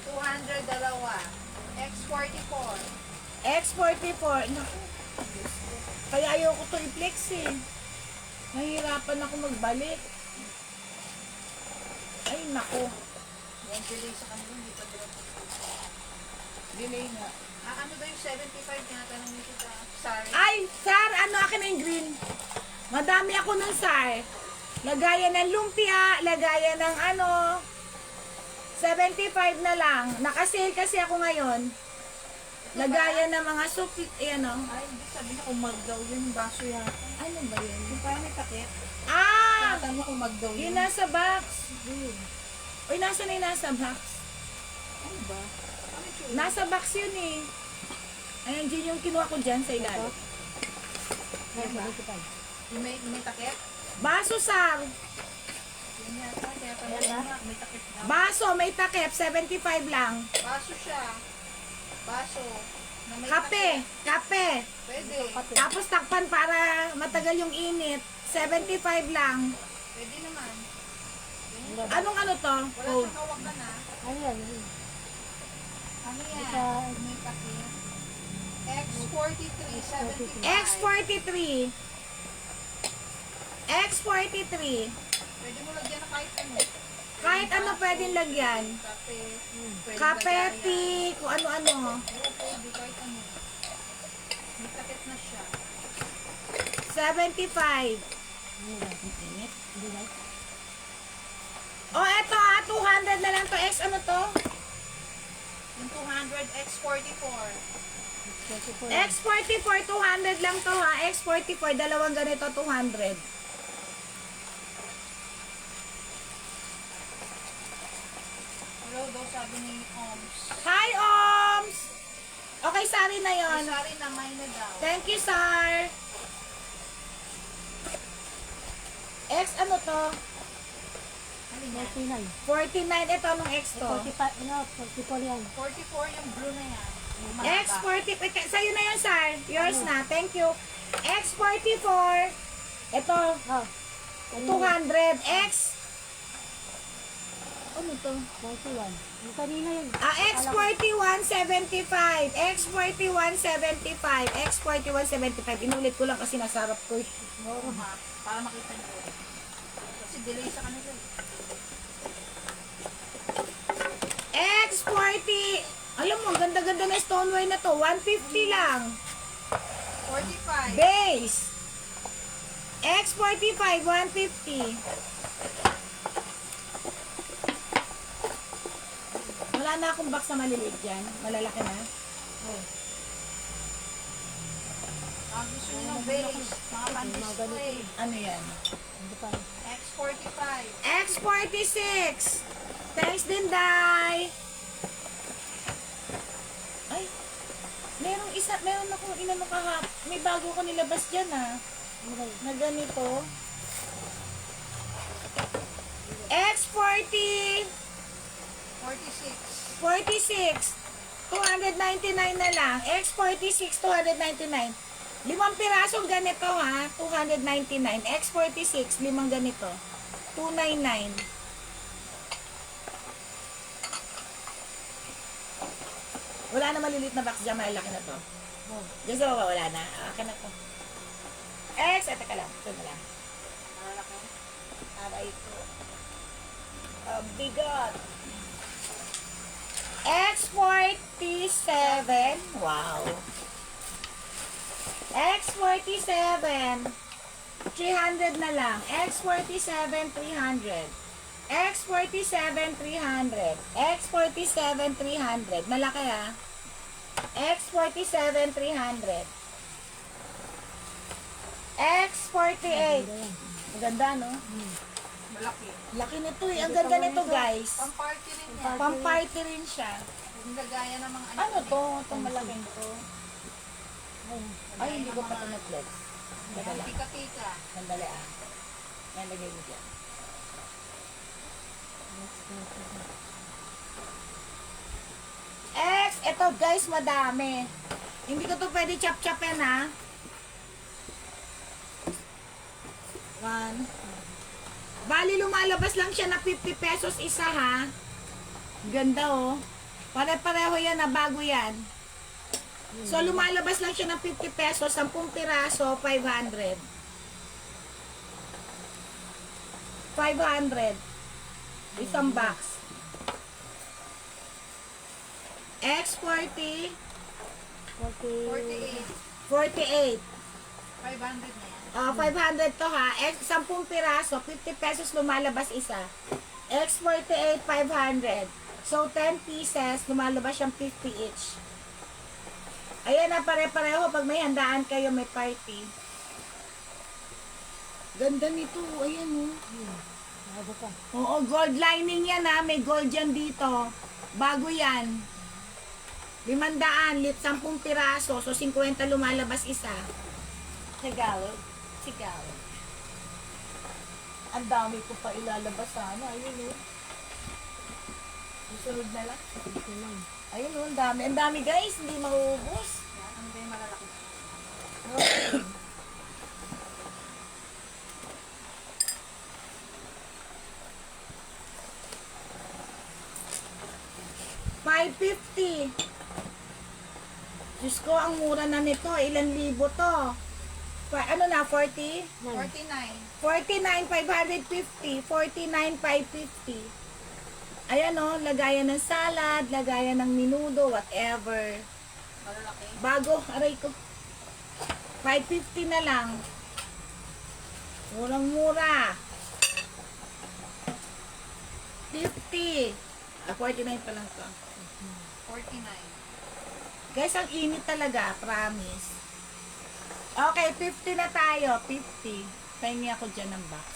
200 dalawa. X44. X44. Naku. Kaya ayoko to i-flex eh. Nahihirapan ako magbalik. Ay, nako. Yan, delay sa kanila, hindi pa direct. Delay nga. Ano ba yung 75 tinatanong nito sa sorry? Ay, Sar, ano akin na yung green? Madami ako ng Sar. Lagayan ng lumpia, lagayan ng ano, 75 na lang. Nakasale kasi ako ngayon. Lagayan ng mga soup, ayan o. Ay, hindi sabi niya kung magdaw yun, baso yan. Ano ba yun? Yung parang may takip. Ah! Tinatanong niya kung magdaw yun. Yun nasa box. Uy, nasa na yung nasa box? Ano ba? Ano yung tsura? Nasa box yun eh. Ayan, dyan yung kinuha ko dyan sa ilalim. Ay, 75. Yung may takip? Baso, Sar. Yun yata, kaya pala nga, may takip na. Baso, may takip, 75 lang. Baso siya. Baso. Na may Kape, takip. kape. Pwede. Tapos takpan para matagal yung init. 75 lang. Pwede naman. Anong ano to? Wala Code. siyang hawakan na. Ano yan? Ano yan? Sa- May takip. X43, 75. X43. X43. Pwede mo lagyan na kahit ano. Kahit ano pwedeng lagyan. Kape. Pwede Kape, lagayan. tea, kung ano-ano. Oo, pwede kahit ano. May takip na siya. 75. Ano yan? Hindi na. Oh, eto 200 na lang to. X ano to? Yung 200 X44. 24. X44, 200 lang to ha. X44, dalawang ganito, 200. Hello daw sabi ni Oms. Hi, Oms! Okay, sorry na yon. Sorry na, may na daw. Thank you, sir. X ano to? Ano yan? 49. 49. Ito anong X to? 45, ano, 44 yan. 44 yung blue na yan. Yung mahaba. X44. Sa'yo na yun, sir. Yours na. Thank you. X44. Ito, Oh, 200. X. Ano to? 41. Yung kanina yun. X41, 75. X41, 75. X41, 75. Inulit ko lang kasi nasarap ko. Oo nga, para makita niyo. Kasi delay sa kanila. X40. Alam mo, ganda-ganda na stoneware na to. 150 lang. 45. Base. X45, 150. Wala na akong box na maliliit dyan. Malalaki na. Ang gusto niyo ng base, mga pan-display. Ano yan? Hindi pa. X45. X46. Thanks din, Day. Ay, meron ako inano kahap. May bago ko nilabas dyan ah. Ano ba yun? Na ganito. X40. 46. 46. 299 na lang. X46, 299. 5 pirasong ganito ha. 299. X46, 5 ganito. 299. Wala na maliliit na box dyan. Malaki na to. Diyan sa baba, wala na. Akin na to. X, eto ka lang. Ito na lang. Malaki. Aray ko. Bigat. X47. Wow. X47. 300 na lang. X47, 300. X47, 300. X47, 300. Malaki ah. X47, 300. X48. Maganda, no? Malaki. Laki nito eh. Ang ganda nito, guys. Pang-party rin yan. Pang-party rin siya. Yung lagayan ng mga Ano to? Itong malaking to. Ayun. Ay, hindi ko pa ito na-flex. Teka lang. Tika-tika. Sandali ah. Yan, lagay mo dyan. X! Ito guys, madami. Hindi ko to pwede chop-chopin ha. 1. Bali, lumalabas lang siya na 50 pesos isa ha. Ganda oh. Pare-pareho yan na bago yan. So, lumalabas lang siya ng 50 pesos, 10 piraso, 500. 500. Isang box. X40, 48. 48. 48. 500 na yan. 500 to ha. 10 piraso, 50 pesos lumalabas isa. X48, 500. So, 10 pieces, lumalabas siyang 50 each. Ayan na, pare-pareho. Pag may handaan kayo, may party. Ganda nito. Ayan o. Bago pa. Oo, gold lining yan ha. May gold yan dito. Bago yan. 500, 10 piraso. So, 50 lumalabas isa. Tagalog. Tagalog. Ang dami ko pa ilalabas sana. Ayun o. Susunod na lang. Ito lang. Ayun o, ang dami. Ang dami guys. Hindi maubos. Yan. Ano ba yung malalaki? $550. Diyos ko, ang mura na nito. Ilan libo to? Ano na, 40? 49. 49, 550. 49, 550. Ayan o, lagayan ng salad, lagayan ng minudo, whatever. Malalaki. Bago, aray ko. 550 na lang. Murang-mura. 50. 49 pa lang to. 49. Guys, ang init talaga, promise. Okay, 50 na tayo. 50. Pahingi ako dyan ng box.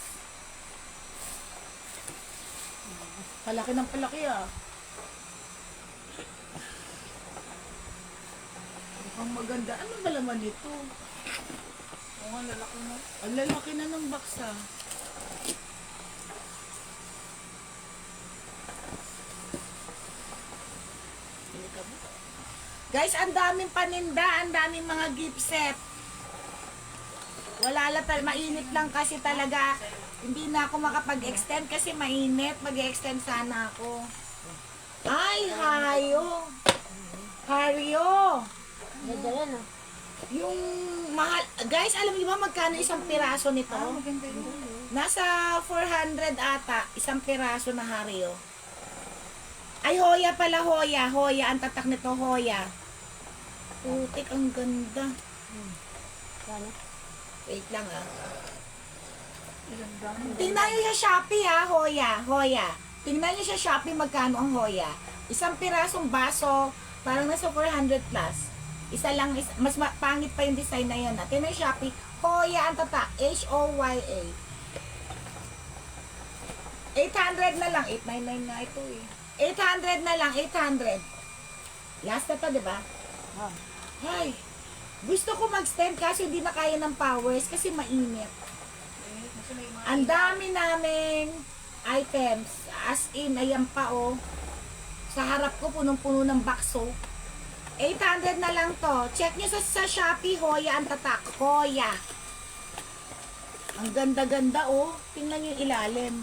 Palaki ng palaki ah. Mukhang maganda. Ano ba laman ito? Oo, ang lalaki mo. Ang lalaki na ng box ah. Guys, ang daming paninda, ang daming mga gift set. Wala lang, mainit lang kasi talaga. Hindi na ako makapag-extend kasi mainit. Mag-extend sana ako. Ay, hayo. Haryo. Ganda yan ah. Yung mahal. Guys, alam niyo ba magkano isang piraso nito? Maganda yun. Nasa 400 ata, isang piraso na haryo. Ay, Hoya pala, Hoya. Hoya, ang tatak nito, Hoya. Putik, ang ganda. Kano? Wait lang ah. Ganda. Tingnan nyo sa Shopee ha, Hoya. Hoya. Tingnan nyo sa Shopee magkano ang Hoya. Isang pirasong baso, parang nasa 400 plus. Isa lang, mas pangit pa yung design na yun. Tingnan yung Shopee, Hoya ang tatak. H-O-Y-A. 800 na lang. 899 nga ito eh. 800 na lang, 800. Last na to, di ba? Ah. Ay, gusto ko mag-stand kasi hindi na kaya ng powers kasi mainit. Kasi may mga Ang dami naming items. As in, ayan pa oh. Sa harap ko, punong-puno ng bakso. 800 na lang to. Check nyo sa Shopee, Hoya ang tatak. Hoya. Ang ganda-ganda oh. Tingnan nyo yung ilalim.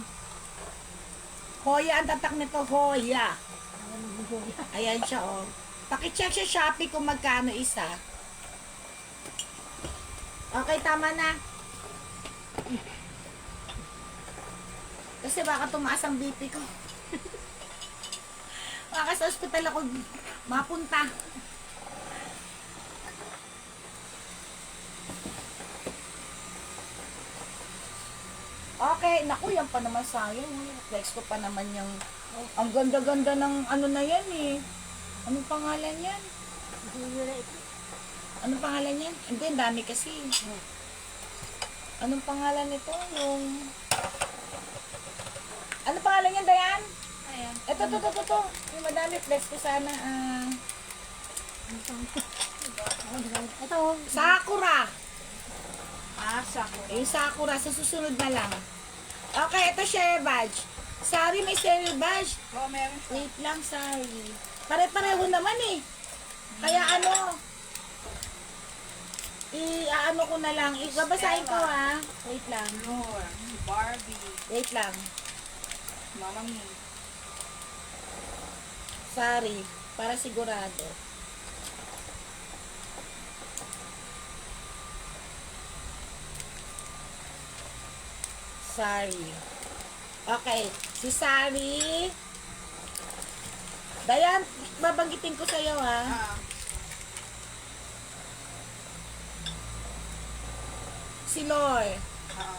Hoya ang tatak nito, Hoya. Ayan siya oh. Paki-check sa Shopee kung magkano isa. Okay, tama na. Kasi baka tumaas ang BP ko. Baka sa ospital ako mapunta. Okay, naku, yan pa naman sayang. Flex ko pa naman yung... Ang ganda-ganda ng ano na yan eh. Anong pangalan yan? Anong pangalan yan? Hindi, ang dami kasi. Anong pangalan nito? Yung... Anong pangalan yan, Dayan? Ayan. Ito. Yung madami flex ko sana. Ito. Sakura. Sako. Yung Sakura, sa susunod na lang. Okay, ito share badge. Sorry, may share badge. Oo, meron siya. Wait lang, sorry. Pare-pareho naman eh. Kaya ano, ano ko na lang, babasahin ko ha. Wait lang. Lord. Barbie. Wait lang. Mama Mi. Sorry, para sigurado. Sorry. Okay, si Sari. Dayan, babanggitin ko sa'yo ha. Ah, Si Lor. ah.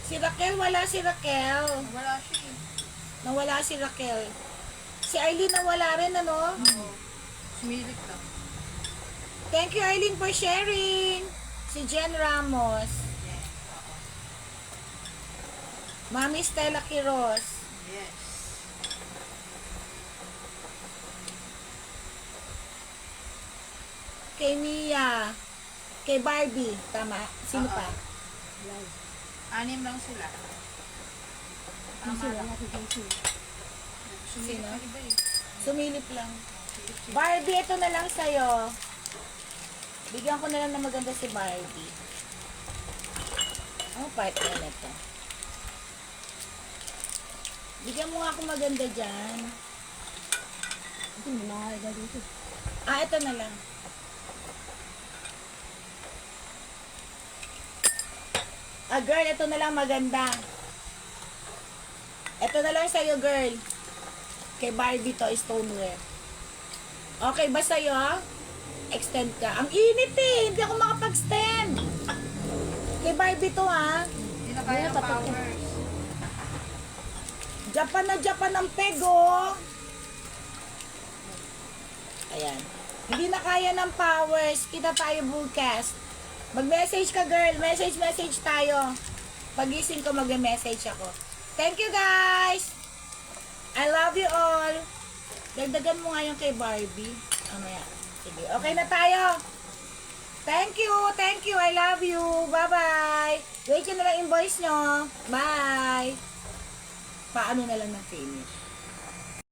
Si Raquel, wala si Raquel. Wala siya eh. Nawala si Raquel. Si Aileen nawala rin, ano? Oo. Sumilip lang. Thank you, Aileen, for sharing. Si Jen Ramos. Yes. Mami Stella Quiroz. Yes. Kay Mia. Kay Barbie. Tama. Sino Oo. pa? Anim lang sila. Yung sila, natin yung sila. Sumilip Sino? ang iba eh. Sumilip lang. Barbie, ito na lang sa'yo. Bigyan ko na lang na maganda si Barbie. Ano part na nito? Bigyan mo nga ako maganda dyan. Ito, may mga iba dito. Ah, ito na lang. Ah, girl, ito na lang maganda. Ito na lang sa'yo, girl. Kay Barbie to, stoneware. Okay ba sa'yo? Extend ka. Ang init eh. Hindi ako makapag-stand. Kay Barbie to, ha. Hindi na kaya ng powers. Japan na Japan ang peg, oh. Ayan. Hindi na kaya ng powers. Kita tayo bukas. Mag-message ka, girl. Message tayo. Pagising ko, mag-message ako. Thank you, guys. I love you all. Dagdagan mo nga yung kay Barbie. Amaya. Sige. Okay na tayo. Thank you. I love you. Bye-bye. Wait yun na lang invoice nyo. Bye. Paano na lang ng finish.